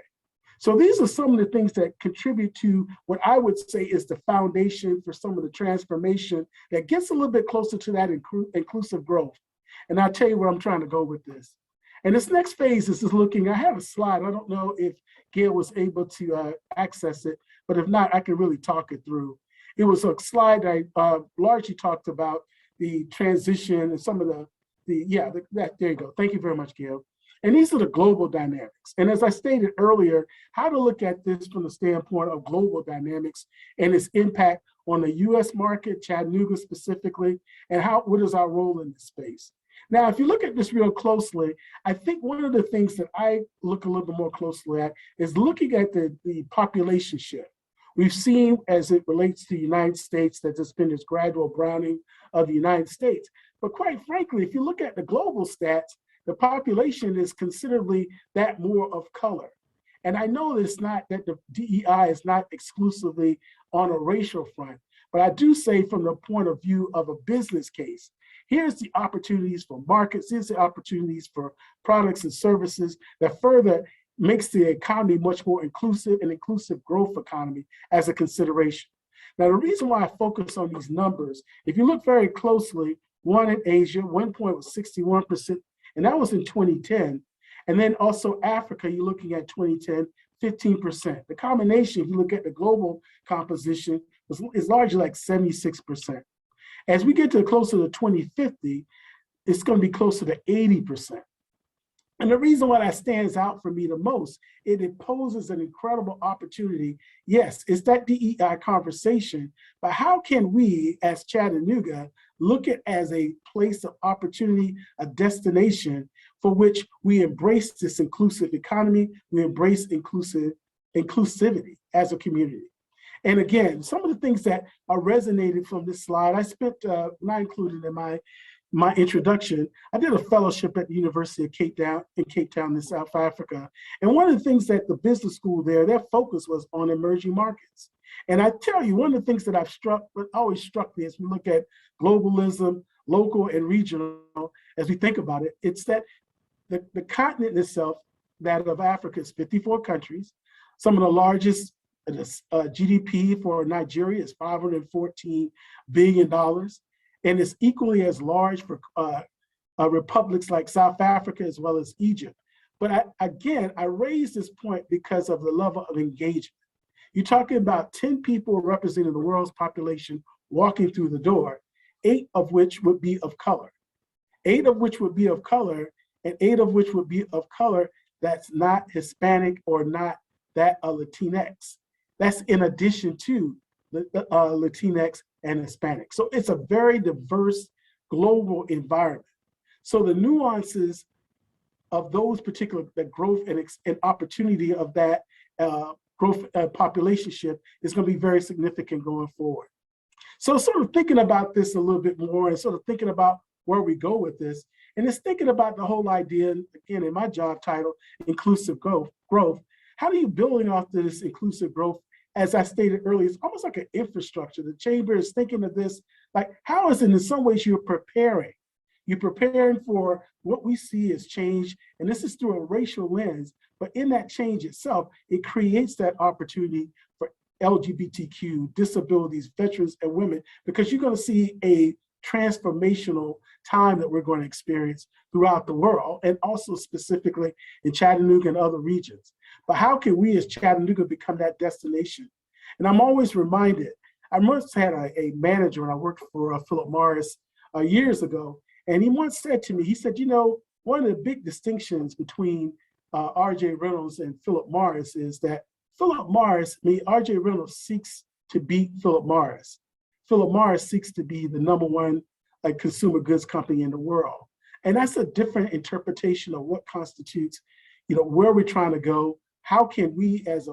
So these are some of the things that contribute to what I would say is the foundation for some of the transformation that gets a little bit closer to that inclusive growth. And I'll tell you where I'm trying to go with this. And this next phase is looking, I have a slide. I don't know if Gail was able to access it, but if not, I can really talk it through. It was a slide I largely talked about the transition and some of there you go. Thank you very much, Gail. And these are the global dynamics. And as I stated earlier, how to look at this from the standpoint of global dynamics and its impact on the US market, Chattanooga specifically, and what is our role in this space. Now, if you look at this real closely, I think one of the things that I look a little bit more closely at is looking at the population shift. We've seen as it relates to the United States that there's been this gradual browning of the United States. But quite frankly, if you look at the global stats, the population is considerably that more of color. And I know it's not that the DEI is not exclusively on a racial front, but I do say from the point of view of a business case, here's the opportunities for markets, here's the opportunities for products and services that further makes the economy much more inclusive and inclusive growth economy as a consideration. Now, the reason why I focus on these numbers, if you look very closely, one in Asia, 1 point was 61%, and that was in 2010. And then also Africa, you're looking at 2010, 15%. The combination, if you look at the global composition, is largely like 76%. As we get to closer to 2050, it's going to be closer to 80%. And the reason why that stands out for me the most, it poses an incredible opportunity. Yes, it's that DEI conversation, but how can we as Chattanooga look at as a place of opportunity, a destination for which we embrace this inclusive economy, we embrace inclusivity as a community. And again, some of the things that are resonated from this slide, I spent, not included in my introduction, I did a fellowship at the University of Cape Town in South Africa. And one of the things that the business school there, their focus was on emerging markets. And I tell you, one of the things that always struck me as we look at globalism, local and regional, as we think about it, it's that the continent itself, that of Africa, is 54 countries. Some of the largest GDP for Nigeria is $514 billion. And it's equally as large for republics like South Africa as well as Egypt. But I raise this point because of the level of engagement. You're talking about 10 people representing the world's population walking through the door, 8 of which would be of color. 8 of which would be of color, and 8 of which would be of color that's not Hispanic or not that Latinx. That's in addition to the Latinx and Hispanic. So it's a very diverse global environment. So the nuances of those particular, the growth and opportunity of that growth population shift is going to be very significant going forward. So sort of thinking about this a little bit more and sort of thinking about where we go with this, and it's thinking about the whole idea, again, in my job title, inclusive growth. How do you building off this inclusive growth? As I stated earlier, it's almost like an infrastructure. The chamber is thinking of this, like how is it in some ways you're preparing? You're preparing for what we see as change, and this is through a racial lens, but in that change itself, it creates that opportunity for LGBTQ, disabilities, veterans, and women, because you're going to see a transformational time that we're going to experience throughout the world, and also specifically in Chattanooga and other regions. But how can we as Chattanooga become that destination? And I'm always reminded, I once had a manager when I worked for Philip Morris years ago, and he once said to me, he said, you know, one of the big distinctions between R.J. Reynolds and Philip Morris is that R.J. Reynolds seeks to beat Philip Morris. Philip Morris seeks to be the #1 consumer goods company in the world. And that's a different interpretation of what constitutes where we're trying to go. How can we as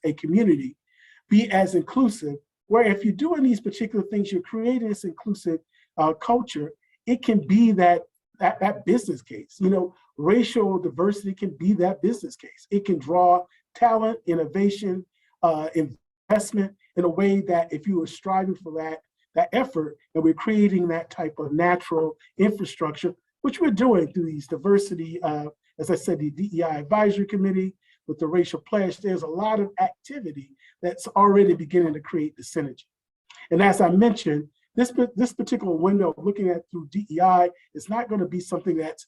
a community be as inclusive, where if you're doing these particular things, you're creating this inclusive culture, it can be that business case. Racial diversity can be that business case. It can draw talent, innovation, investment in a way that if you are striving for that effort, and we're creating that type of natural infrastructure, which we're doing through these diversity, as I said, the DEI advisory committee with the racial pledge, there's a lot of activity that's already beginning to create the synergy. And as I mentioned, this particular window looking at through DEI is not going to be something that's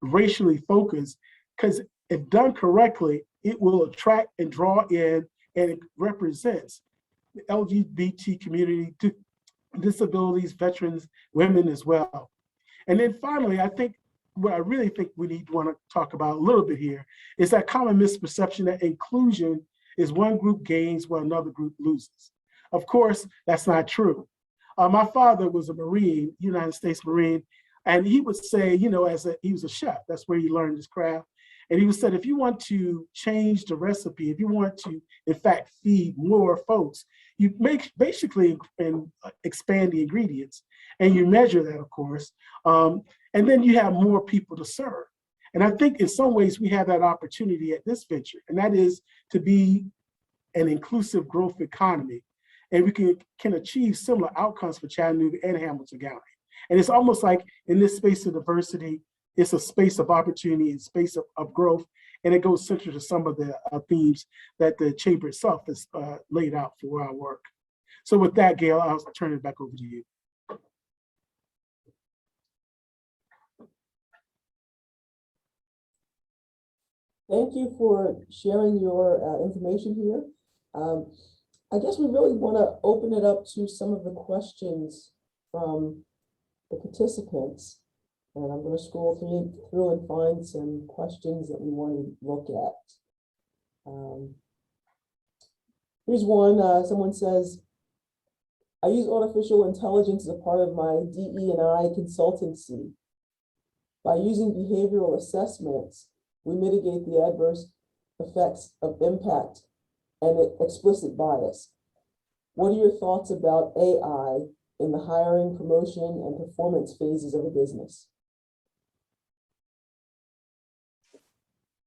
racially focused, because if done correctly, it will attract and draw in, and it represents the LGBT community, disabilities, veterans, women as well. And then finally, I think what I really think we want to talk about a little bit here is that common misperception that inclusion is one group gains while another group loses. Of course, that's not true. My father was a Marine, United States Marine, and he would say, he was a chef. That's where he learned his craft. And he would say, if you want to change the recipe, if you want to, in fact, feed more folks, you basically expand the ingredients, and you measure that, of course, and then you have more people to serve. And I think in some ways we have that opportunity at this venture, and that is to be an inclusive growth economy. And we can achieve similar outcomes for Chattanooga and Hamilton County. And it's almost like in this space of diversity, it's a space of opportunity and space of growth. And it goes central to some of the themes that the chamber itself has laid out for our work. So with that, Gail, I'll turn it back over to you. Thank you for sharing your information here. I guess we really want to open it up to some of the questions from the participants. And I'm going to scroll through and find some questions that we want to look at. Here's one. Someone says, I use artificial intelligence as a part of my DE&I consultancy. By using behavioral assessments, we mitigate the adverse effects of impact and explicit bias. What are your thoughts about AI in the hiring, promotion, and performance phases of a business?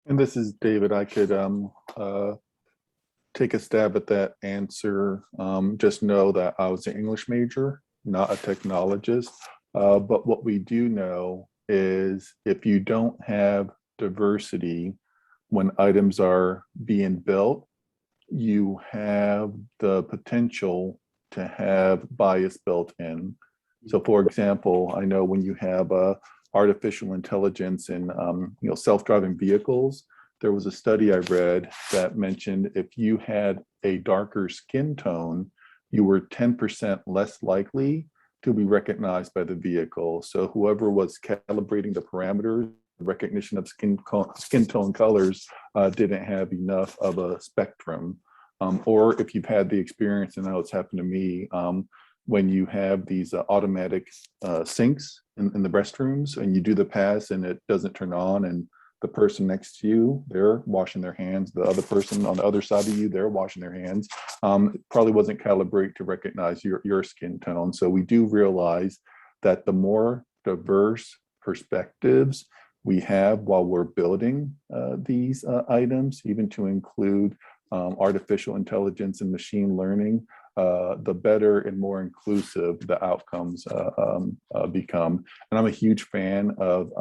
And this is David. I could take a stab at that answer. Just know that I was an English major, not a technologist. But what we do know is if you don't have diversity when items are being built, you have the potential to have bias built in. So for example, I know when you have artificial intelligence in self-driving vehicles, there was a study I read that mentioned if you had a darker skin tone, you were 10% less likely to be recognized by the vehicle. So whoever was calibrating the parameters, recognition of skin tone colors didn't have enough of a spectrum. Or if you've had the experience, and now it's happened to me, when you have these automatic sinks in the restrooms and you do the pass and it doesn't turn on, and the person next to you, they're washing their hands. The other person on the other side of you, they're washing their hands. It probably wasn't calibrated to recognize your skin tone. So we do realize that the more diverse perspectives we have while we're building these items, even to include artificial intelligence and machine learning, the better and more inclusive the outcomes become. And I'm a huge fan of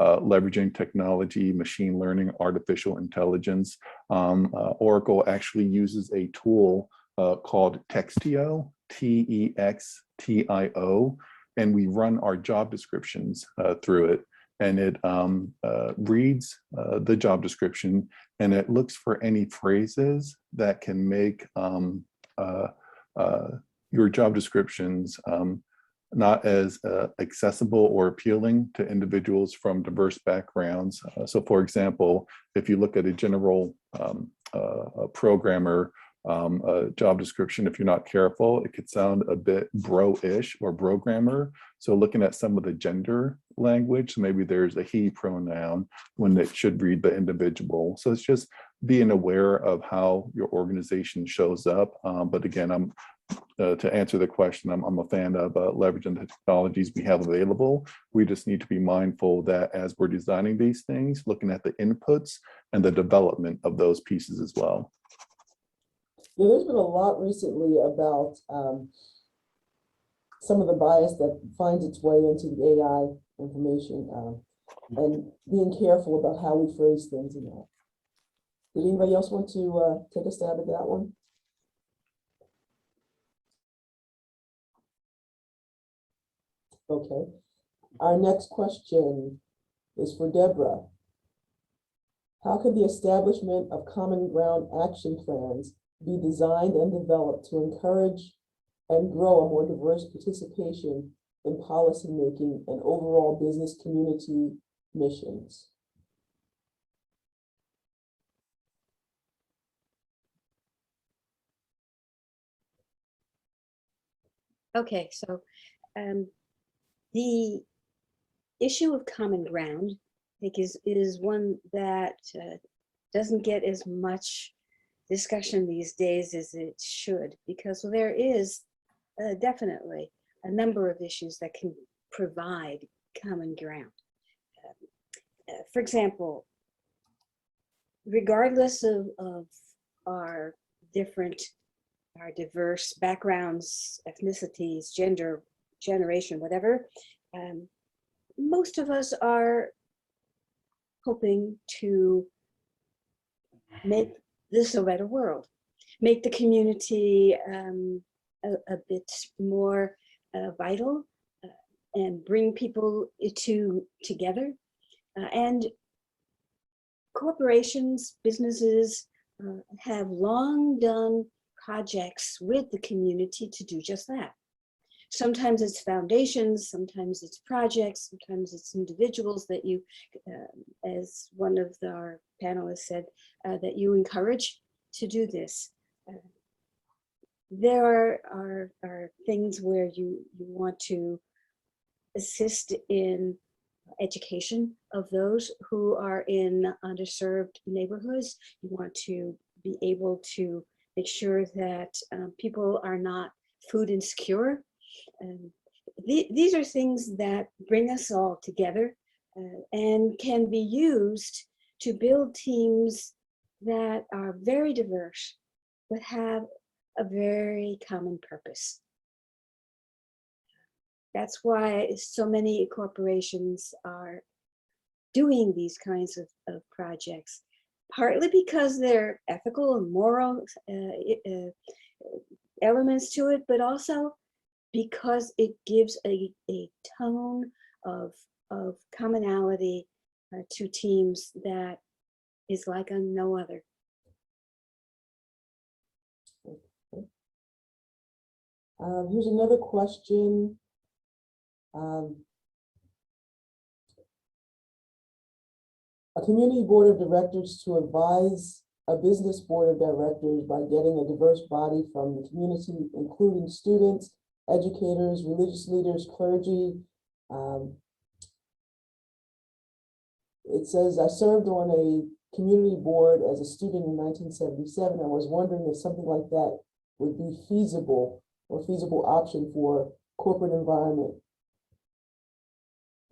leveraging technology, machine learning, artificial intelligence. Oracle actually uses a tool called Textio, Textio, and we run our job descriptions through it. And it reads the job description, and it looks for any phrases that can make your job descriptions not as accessible or appealing to individuals from diverse backgrounds. So for example, if you look at a general programmer a job description, if you're not careful, it could sound a bit bro-ish or bro-grammar. So looking at some of the gender language, maybe there's a he pronoun when it should read the individual. So it's just being aware of how your organization shows up. But again, to answer the question, I'm a fan of leveraging the technologies we have available. We just need to be mindful that as we're designing these things, looking at the inputs and the development of those pieces as well. Yeah, there's been a lot recently about some of the bias that finds its way into the AI information and being careful about how we phrase things in that. Did anybody else want to take a stab at that one? Okay. Our next question is for Deborah. How can the establishment of common ground action plans be designed and developed to encourage and grow a more diverse participation in policymaking and overall business community missions? Okay, so the issue of common ground, I think, is one that doesn't get as much discussion these days as it should, because there is definitely a number of issues that can provide common ground. For example, regardless of our diverse backgrounds, ethnicities, gender, generation, whatever, most of us are hoping to make this a better world, make the community a bit more vital, and bring people together. And corporations, businesses have long done projects with the community to do just that. Sometimes it's foundations, sometimes it's projects, sometimes it's individuals that you, as one of our panelists said, that you encourage to do this. There are things where you want to assist in education of those who are in underserved neighborhoods. You want to be able to make sure that people are not food insecure. These are things that bring us all together and can be used to build teams that are very diverse, but have a very common purpose. That's why so many corporations are doing these kinds of projects, partly because they're ethical and moral elements to it, but also because it gives a tone of commonality to teams that is like no other. Here's another question. A community board of directors to advise a business board of directors by getting a diverse body from the community, including students, educators, religious leaders, clergy. It says, I served on a community board as a student in 1977. I was wondering if something like that would be feasible or feasible option for corporate environment.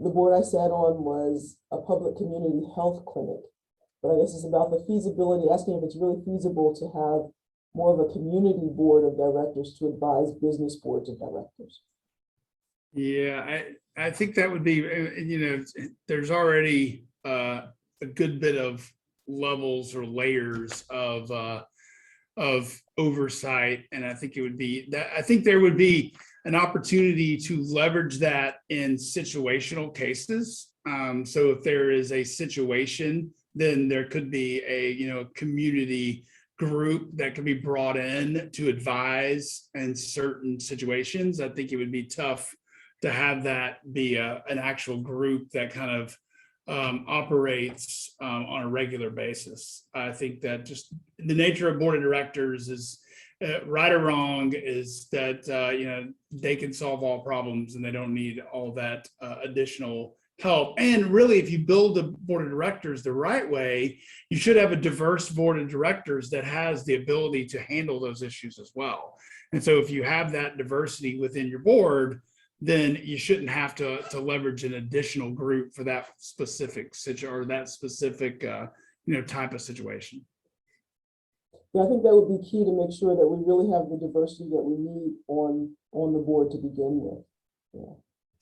The board I sat on was a public community health clinic, but I guess it's about the feasibility, asking if it's really feasible to have more of a community board of directors to advise business boards of directors. Yeah, I think that would be, there's already a good bit of levels or layers of oversight, and I think it would be that. I think there would be an opportunity to leverage that in situational cases. So if there is a situation, then there could be a community group that could be brought in to advise in certain situations. I think it would be tough to have that be an actual group that kind of operates on a regular basis. I think that just the nature of board of directors is right or wrong is that, they can solve all problems and they don't need all that additional help. And really, if you build the board of directors the right way, you should have a diverse board of directors that has the ability to handle those issues as well. And so if you have that diversity within your board, then you shouldn't have to leverage an additional group for that specific situation or that specific type of situation. Yeah, I think that would be key to make sure that we really have the diversity that we need on the board to begin with.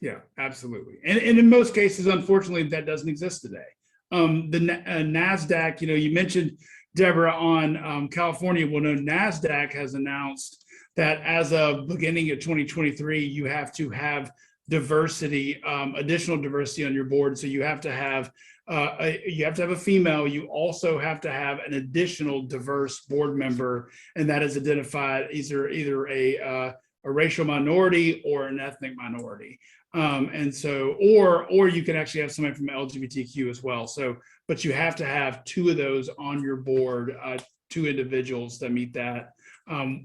Yeah, absolutely. And in most cases, unfortunately, that doesn't exist today. The NASDAQ, you mentioned, Deborah, on California. Well, no, NASDAQ has announced that as of beginning of 2023, you have to have diversity, additional diversity on your board. So you have to have a female. You also have to have an additional diverse board member, and that is identified either a racial minority or an ethnic minority. And so, or you can actually have somebody from LGBTQ as well. So, but you have to have two of those on your board, two individuals that meet that,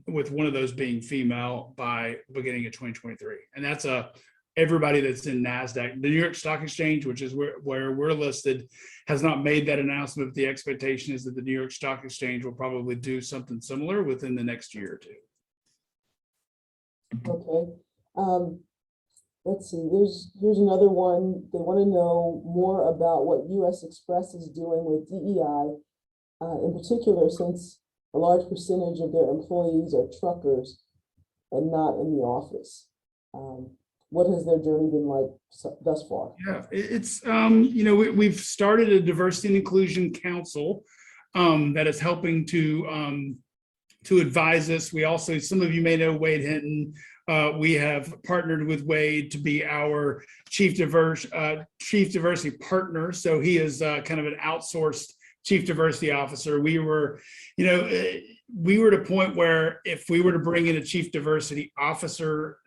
with one of those being female by beginning of 2023. And that's everybody that's in NASDAQ. The New York Stock Exchange, which is where we're listed, has not made that announcement, but the expectation is that the New York Stock Exchange will probably do something similar within the next year or two. Okay. Let's see, here's another one. They want to know more about what US Xpress is doing with DEI, in particular, since a large percentage of their employees are truckers and not in the office. What has their journey been like thus far? Yeah, it's, we've started a diversity and inclusion council that is helping to advise us. We also, some of you may know Wade Hinton. We have partnered with Wade to be our chief diversity partner. So he is kind of an outsourced chief diversity officer. We were at a point where if we were to bring in a chief diversity officer,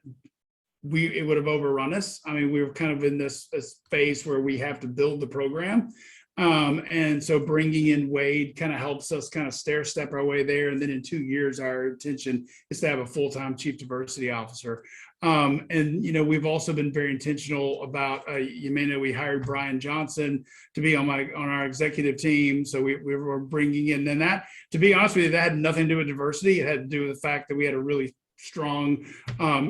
it would have overrun us. I mean, we were kind of in this phase where we have to build the program. And so bringing in Wade kind of helps us kind of stair step our way there. And then in 2 years, our intention is to have a full-time chief diversity officer. And, we've also been very intentional about, you may know, we hired Brian Johnson to be on our executive team. So we were bringing in, and that, to be honest with you, that had nothing to do with diversity. It had to do with the fact that we had a really strong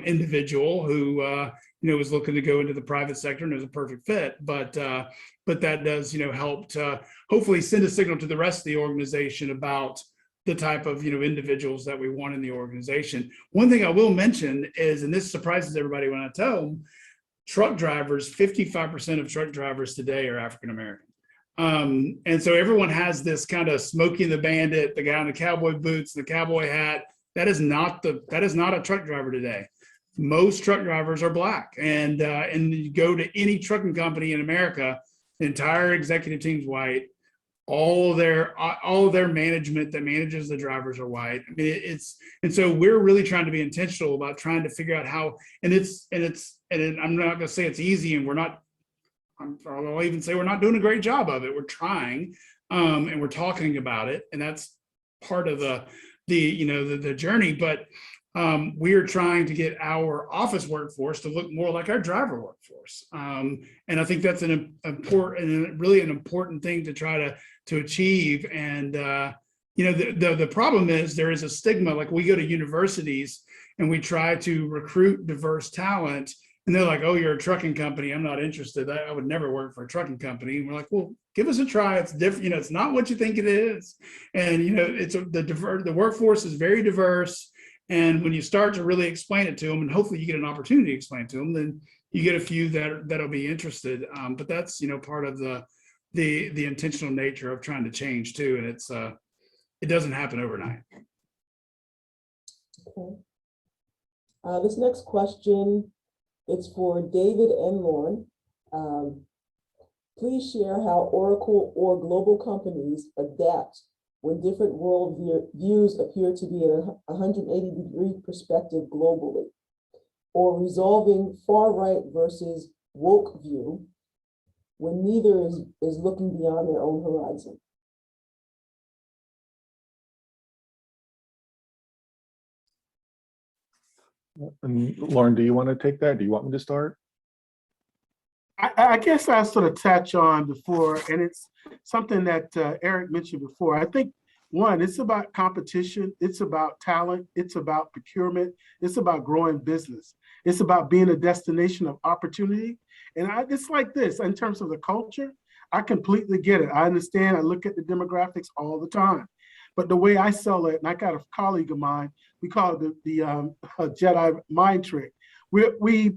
individual who, was looking to go into the private sector, and it was a perfect fit. But that does, help to hopefully send a signal to the rest of the organization about the type of, individuals that we want in the organization. One thing I will mention is, and this surprises everybody when I tell them, truck drivers, 55% of truck drivers today are African-American. And so everyone has this kind of Smokey and the Bandit, the guy in the cowboy boots, the cowboy hat. That is not a truck driver today. Most truck drivers are Black, and you go to any trucking company in America, the entire executive team's white. All of their management that manages the drivers are white. I mean, and so we're really trying to be intentional about trying to figure out how. And I'm not going to say it's easy, and I'll even say we're not doing a great job of it. We're trying, and we're talking about it, and that's part of the journey. But we are trying to get our office workforce to look more like our driver workforce. And I think that's an important thing to try to achieve. And, the problem is there is a stigma. Like, we go to universities and we try to recruit diverse talent, and they're like, "Oh, you're a trucking company. I'm not interested. I would never work for a trucking company." And we're like, "Well, give us a try. It's different. It's not what you think it is." And, the workforce is very diverse. And when you start to really explain it to them, and hopefully you get an opportunity to explain it to them, then you get a few that'll be interested. But that's, part of the intentional nature of trying to change too. And it doesn't happen overnight. Okay. This next question, it's for David and Lorne. Please share how Oracle or global companies adapt when different world views appear to be at a 180-degree perspective globally, or resolving far right versus woke view, when neither is looking beyond their own horizon. And Lauren, do you want to take that? Do you want me to start? I guess I sort of touched on before, and it's something that Eric mentioned before. I think, one, it's about competition, it's about talent, it's about procurement, it's about growing business. It's about being a destination of opportunity. And it's like this, in terms of the culture, I completely get it. I understand, I look at the demographics all the time. But the way I sell it, and I got a colleague of mine, we call it the Jedi mind trick. We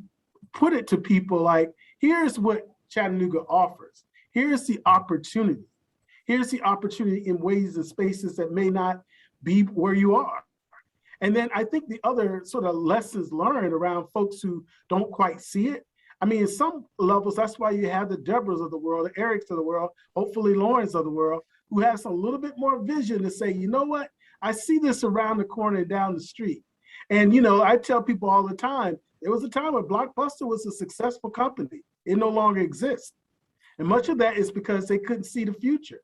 put it to people like, here's what Chattanooga offers. Here's the opportunity. Here's the opportunity in ways and spaces that may not be where you are. And then I think the other sort of lessons learned around folks who don't quite see it. I mean, in some levels, that's why you have the Deborahs of the world, the Erics of the world, hopefully Lawrence of the world, who has a little bit more vision to say, you know what, I see this around the corner and down the street. And, you know, I tell people all the time, there was a time when Blockbuster was a successful company. It no longer exists. And much of that is because they couldn't see the future.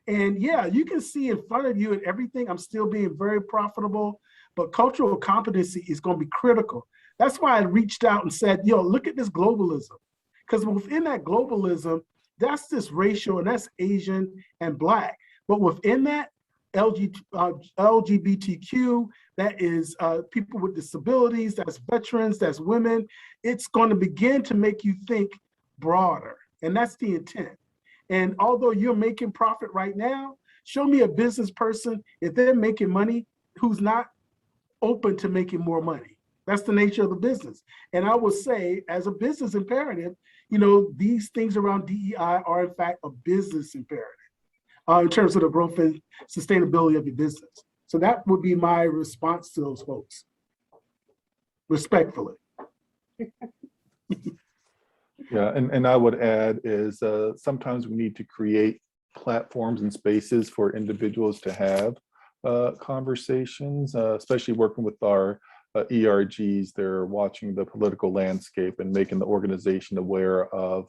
And yeah, you can see in front of you and everything, I'm still being very profitable, but cultural competency is going to be critical. That's why I reached out and said, yo, look at this globalism. Because within that globalism, that's this racial, and that's Asian and Black. But within that, LGBTQ, that is people with disabilities, that's veterans, that's women. It's going to begin to make you think broader. And that's the intent. And although you're making profit right now, show me a business person, if they're making money, who's not open to making more money. That's the nature of the business. And I would say, as a business imperative, you know, these things around DEI are in fact a business imperative in terms of the growth and sustainability of your business. So that would be my response to those folks, respectfully. Yeah, and I would add is sometimes we need to create platforms and spaces for individuals to have conversations, especially working with our ERGs. They're watching the political landscape and making the organization aware of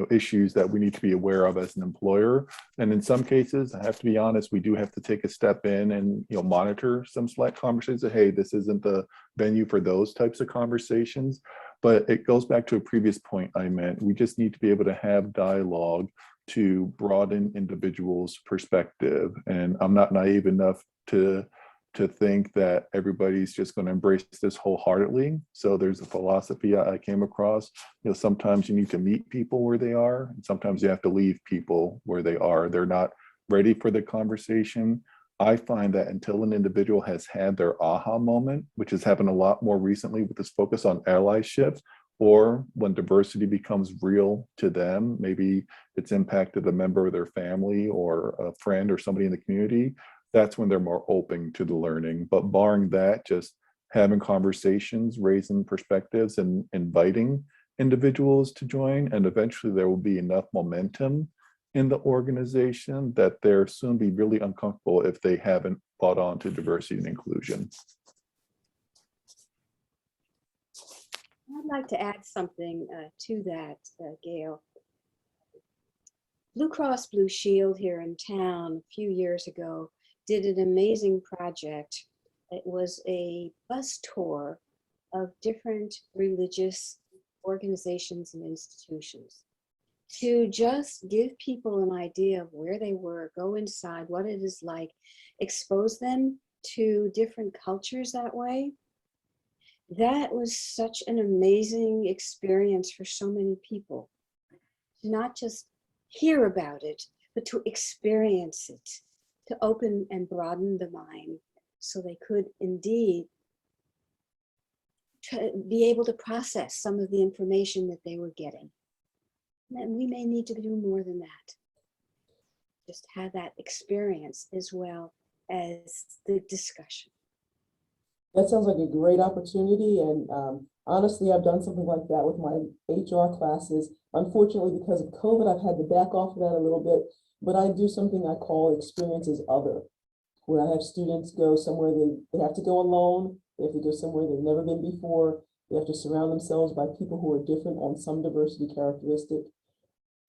issues that we need to be aware of as an employer. And in some cases, I have to be honest, we do have to take a step in and monitor some select conversations. Hey, this isn't the venue for those types of conversations. But it goes back to a previous point I meant. We just need to be able to have dialogue to broaden individuals' perspective. And I'm not naive enough to think that everybody's just going to embrace this wholeheartedly. So there's a philosophy I came across. Sometimes you need to meet people where they are, and sometimes you have to leave people where they are. They're not ready for the conversation. I find that until an individual has had their aha moment, which has happened a lot more recently with this focus on allyship, or when diversity becomes real to them, maybe it's impacted a member of their family or a friend or somebody in the community, that's when they're more open to the learning. But barring that, just having conversations, raising perspectives, and inviting individuals to join, and eventually there will be enough momentum in the organization that they'll soon be really uncomfortable if they haven't bought on to diversity and inclusion. I'd like to add something to that, Gail. Blue Cross Blue Shield here in town a few years ago did an amazing project. It was a bus tour of different religious organizations and institutions to just give people an idea of where they were, go inside, what it is like, expose them to different cultures that way. That was such an amazing experience for so many people. To not just hear about it, but to experience it, to open and broaden the mind so they could indeed be able to process some of the information that they were getting. And we may need to do more than that. Just have that experience as well as the discussion. That sounds like a great opportunity. And honestly, I've done something like that with my HR classes. Unfortunately, because of COVID, I've had to back off of that a little bit, but I do something I call experiences other, where I have students go somewhere they have to go alone. They have to go somewhere they've never been before. They have to surround themselves by people who are different on some diversity characteristic.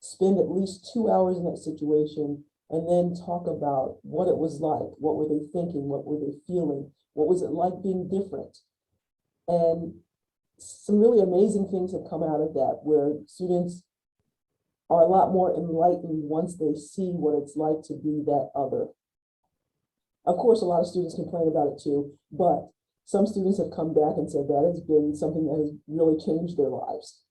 spend at least 2 hours in that situation, and then talk about what it was like, what were they thinking, what were they feeling, what was it like being different. And some really amazing things have come out of that, where students are a lot more enlightened once they see what it's like to be that other. Of course, a lot of students complain about it too, but some students have come back and said that has been something that has really changed their lives.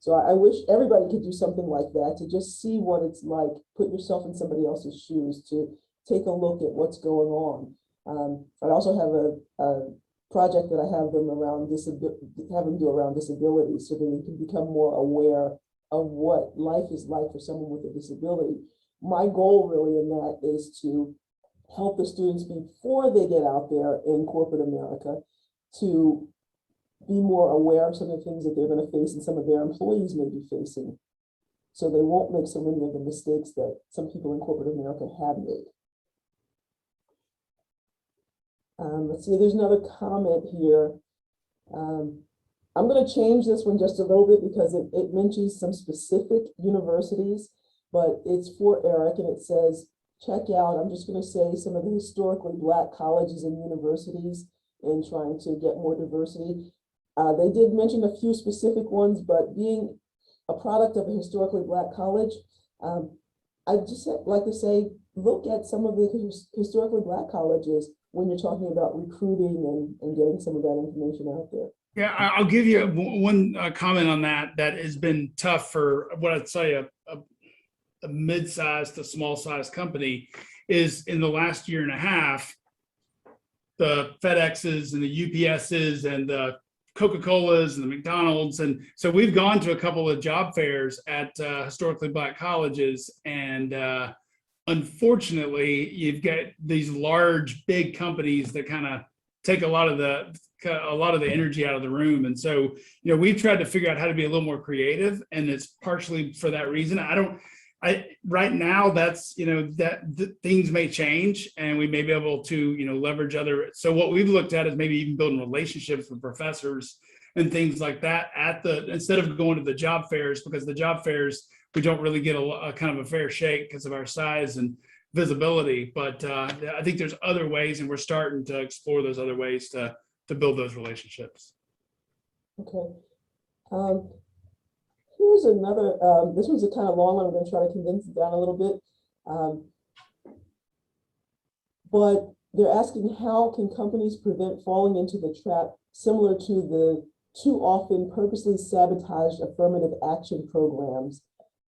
So I wish everybody could do something like that, to just see what it's like, put yourself in somebody else's shoes, to take a look at what's going on. I also have a project that I have them around do around disability, so that they can become more aware of what life is like for someone with a disability. My goal really in that is to help the students before they get out there in corporate America, to be more aware of some of the things that they're going to face and some of their employees may be facing, so they won't make so many of the mistakes that some people in corporate America have made. Let's see, there's another comment here. I'm going to change this one just a little bit because it mentions some specific universities, but it's for Eric, and it says, check out, I'm just going to say some of the historically Black colleges and universities in trying to get more diversity. They did mention a few specific ones, but being a product of a historically Black college, I'd just like to say, look at some of the historically Black colleges when you're talking about recruiting and getting some of that information out there. Yeah, I'll give you one comment on that has been tough for what I'd say a mid-sized to small-sized company is in the last year and a half, the FedExes and the UPSs and the Coca-Colas and the McDonald's. And so we've gone to a couple of job fairs at historically Black colleges, and unfortunately, you've got these large, big companies that kind of take a lot of the energy out of the room. And so, we've tried to figure out how to be a little more creative, and it's partially for that reason. Right now, that's, things may change and we may be able to, leverage other. So what we've looked at is maybe even building relationships with professors and things like that instead of going to the job fairs, because the job fairs, we don't really get a kind of a fair shake because of our size and visibility. But I think there's other ways, and we're starting to explore those other ways to build those relationships. Okay. Here's another, this one's a kind of long one. I'm going to try to condense it down a little bit. But they're asking, how can companies prevent falling into the trap similar to the too often purposely sabotaged affirmative action programs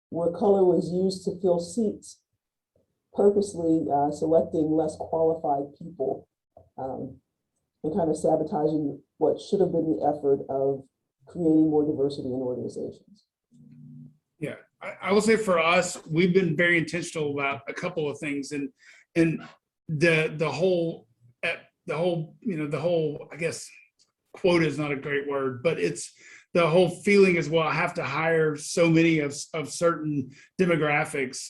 where color was used to fill seats, purposely selecting less qualified people and kind of sabotaging what should have been the effort of creating more diversity in organizations? Yeah, I will say for us, we've been very intentional about a couple of things, and the whole, I guess, quota is not a great word, but it's the whole feeling as well. I have to hire so many of certain demographics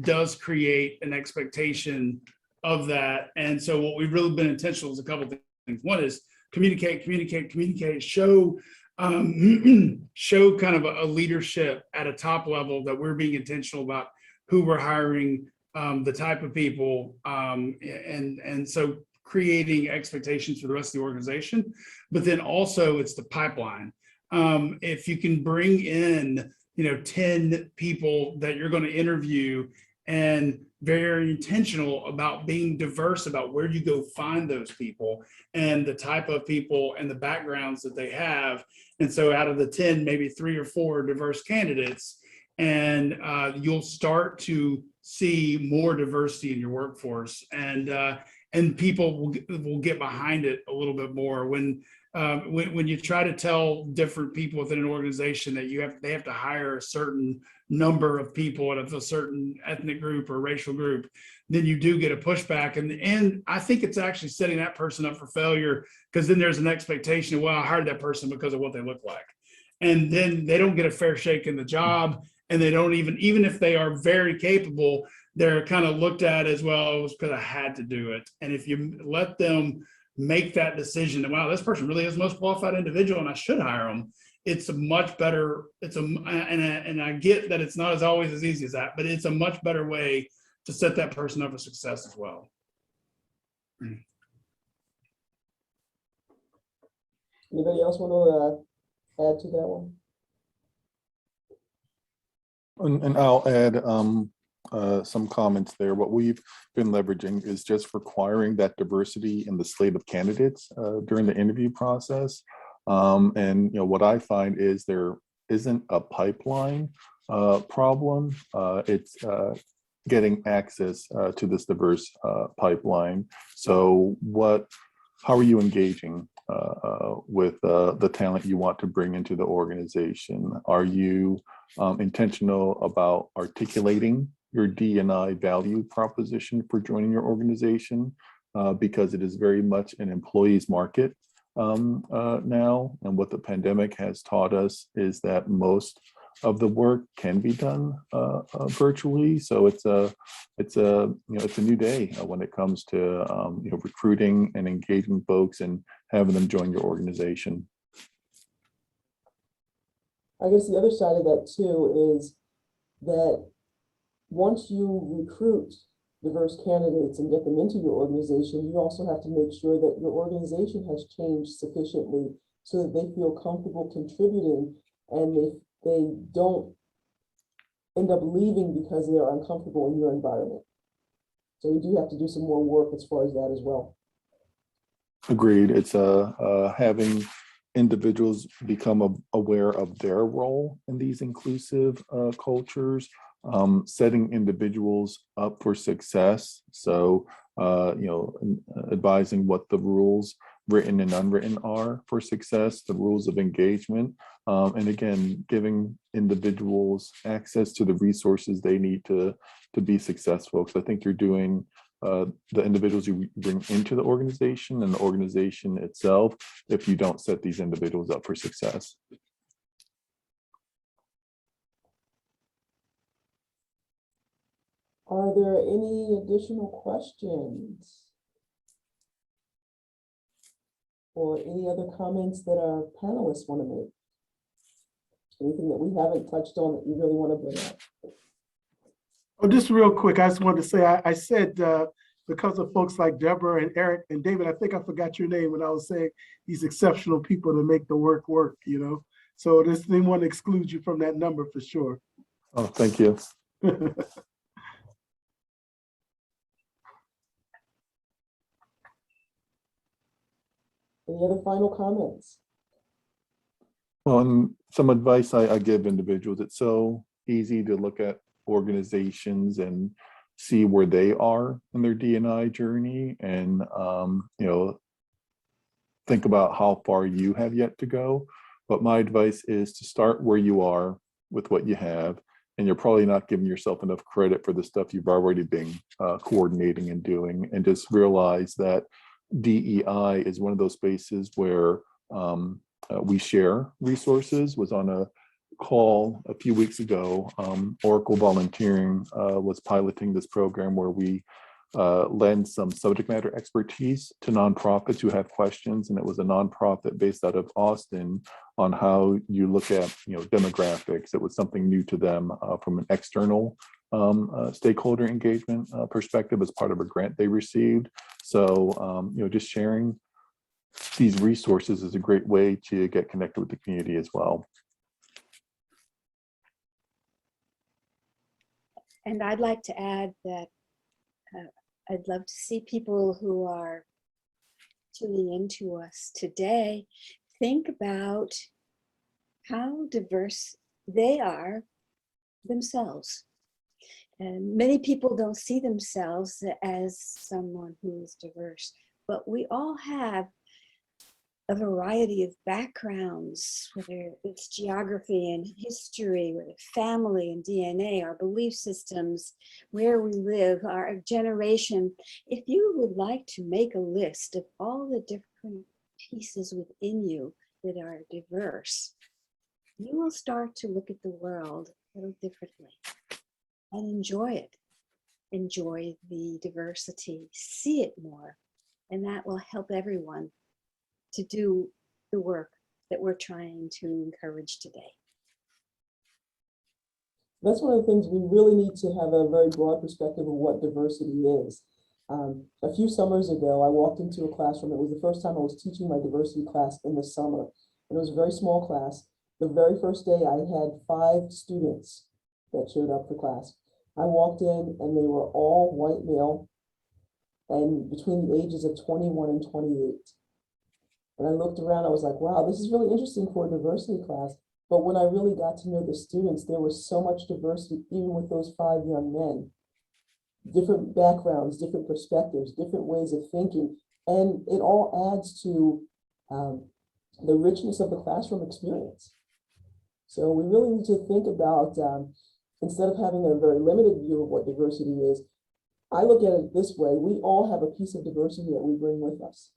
does create an expectation of that. And so what we've really been intentional is a couple of things. One is communicate, show kind of a leadership at a top level that we're being intentional about who we're hiring, the type of people, and so creating expectations for the rest of the organization. But then also it's the pipeline. If you can bring in 10 people that you're going to interview, and very intentional about being diverse about where you go find those people and the type of people and the backgrounds that they have. And so out of the 10, maybe 3 or 4 diverse candidates, and you'll start to see more diversity in your workforce, and people will get behind it a little bit more. When you try to tell different people within an organization that they have to hire a certain number of people out of a certain ethnic group or racial group, then you do get a pushback. And I think it's actually setting that person up for failure, because then there's an expectation of, well, I hired that person because of what they look like. And then they don't get a fair shake in the job. And they don't even if they are very capable, they're kind of looked at as, well, it was because I had to do it. And if you let them make that decision that, wow, this person really is the most qualified individual and I should hire them, it's a much better, and I get that it's not as always as easy as that, but it's a much better way to set that person up for success as well. Anybody else want to add to that one? And I'll add some comments there. What we've been leveraging is just requiring that diversity in the slate of candidates during the interview process. And what I find is there isn't a pipeline problem. It's getting access to this diverse pipeline. So how are you engaging with the talent you want to bring into the organization? Are you intentional about articulating your D&I value proposition for joining your organization? Because it is very much an employee's market now. And what the pandemic has taught us is that most of the work can be done virtually. So it's a new day when it comes to recruiting and engaging folks and having them join your organization. I guess the other side of that too is that once you recruit diverse candidates and get them into your organization, you also have to make sure that your organization has changed sufficiently so that they feel comfortable contributing and they don't end up leaving because they're uncomfortable in your environment. So we do have to do some more work as far as that as well. Agreed. It's having individuals become aware of their role in these inclusive cultures, setting individuals up for success. So, advising what the rules, written and unwritten, are for success, the rules of engagement, and again, giving individuals access to the resources they need to be successful. Because I think you're doing the individuals you bring into the organization and the organization itself if you don't set these individuals up for success. Are there any additional questions? Or any other comments that our panelists want to make? Anything that we haven't touched on that you really want to bring up? Oh, just real quick, I just wanted to say, I said, because of folks like Deborah and Eric and David, I think I forgot your name when I was saying these exceptional people to make the work, So they want to exclude you from that number for sure. Oh, thank you. Any other final comments? Well, and some advice I give individuals, it's so easy to look at organizations and see where they are in their D&I journey and, think about how far you have yet to go. But my advice is to start where you are with what you have. And you're probably not giving yourself enough credit for the stuff you've already been coordinating and doing, and just realize that DEI is one of those spaces where we share resources. Was on a call a few weeks ago. Oracle Volunteering was piloting this program where we lend some subject matter expertise to nonprofits who have questions. And it was a nonprofit based out of Austin on how you look at demographics. It was something new to them from an external stakeholder engagement perspective as part of a grant they received. So just sharing these resources is a great way to get connected with the community as well. And I'd like to add that I'd love to see people who are tuning into us today think about how diverse they are themselves. And many people don't see themselves as someone who is diverse, but we all have a variety of backgrounds, whether it's geography and history, whether family and DNA, our belief systems, where we live, our generation. If you would like to make a list of all the different pieces within you that are diverse, you will start to look at the world a little differently and enjoy it. Enjoy the diversity, see it more, and that will help everyone to do the work that we're trying to encourage today. That's one of the things we really need to have a very broad perspective of what diversity is. A few summers ago, I walked into a classroom. It was the first time I was teaching my diversity class in the summer. And it was a very small class. The very first day, I had 5 students that showed up for class. I walked in and they were all white male and between the ages of 21 and 28. And I looked around, I was like, wow, this is really interesting for a diversity class. But when I really got to know the students, there was so much diversity, even with those 5 young men. Different backgrounds, different perspectives, different ways of thinking. And it all adds to the richness of the classroom experience. So we really need to think about, instead of having a very limited view of what diversity is, I look at it this way: we all have a piece of diversity that we bring with us.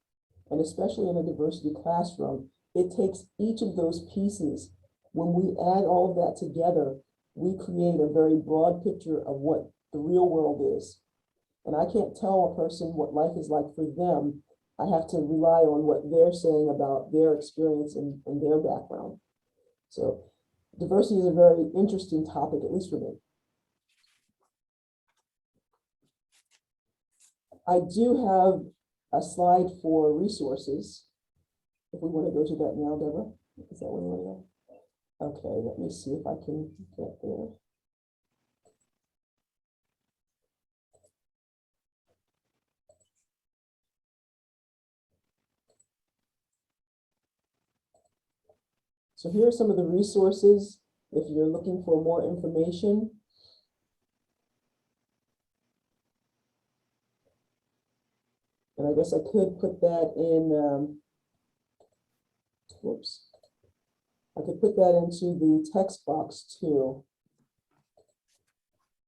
And especially in a diversity classroom, it takes each of those pieces. When we add all of that together, we create a very broad picture of what the real world is. And I can't tell a person what life is like for them. I have to rely on what they're saying about their experience and their background. So diversity is a very interesting topic, at least for me. I do have a slide for resources. If we want to go to that now, Deborah, is that what we want to go? Okay, let me see if I can get there. So here are some of the resources if you're looking for more information. And I guess I could put that in, whoops. I could put that into the text box too,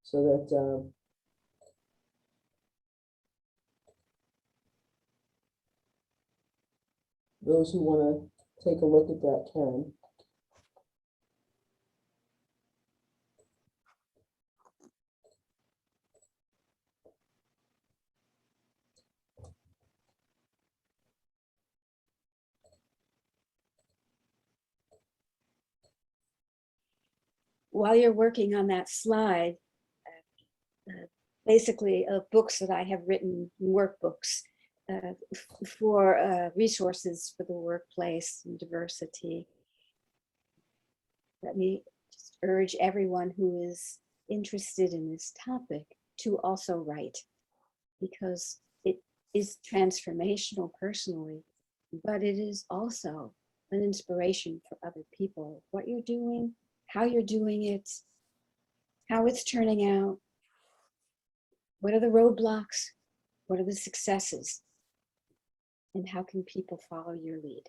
so that those who want to take a look at that can. While you're working on that slide, basically books that I have written, workbooks for resources for the workplace and diversity. Let me just urge everyone who is interested in this topic to also write, because it is transformational personally, but it is also an inspiration for other people. What you're doing, how you're doing it, how it's turning out, what are the roadblocks, what are the successes, and how can people follow your lead?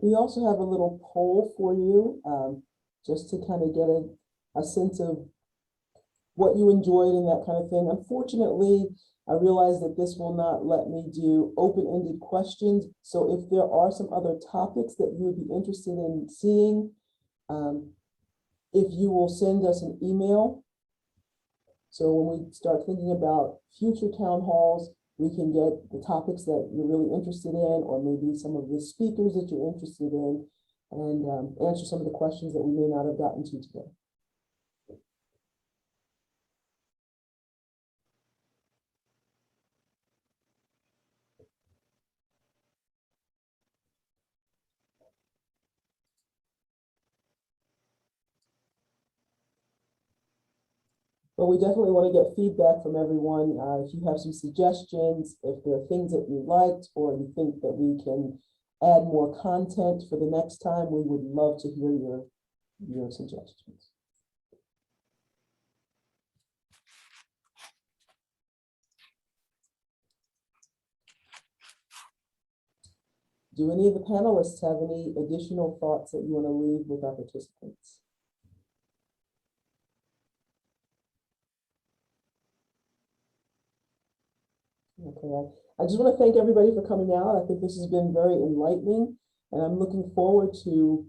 We also have a little poll for you, just to kind of get a sense of what you enjoyed and that kind of thing. Unfortunately, I realize that this will not let me do open-ended questions. So if there are some other topics that you would be interested in seeing, if you will send us an email. So when we start thinking about future town halls, we can get the topics that you're really interested in, or maybe some of the speakers that you're interested in, and answer some of the questions that we may not have gotten to today. But we definitely want to get feedback from everyone. If you have some suggestions, if there are things that you liked, or you think that we can add more content for the next time, we would love to hear your suggestions. Do any of the panelists have any additional thoughts that you want to leave with our participants? Okay, I just want to thank everybody for coming out. I think this has been very enlightening, and I'm looking forward to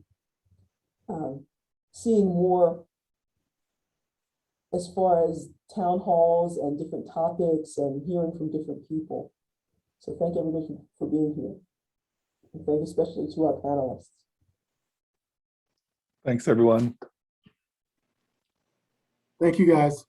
seeing more as far as town halls and different topics and hearing from different people. So thank everybody for being here. And thank especially to our panelists. Thanks, everyone. Thank you, guys.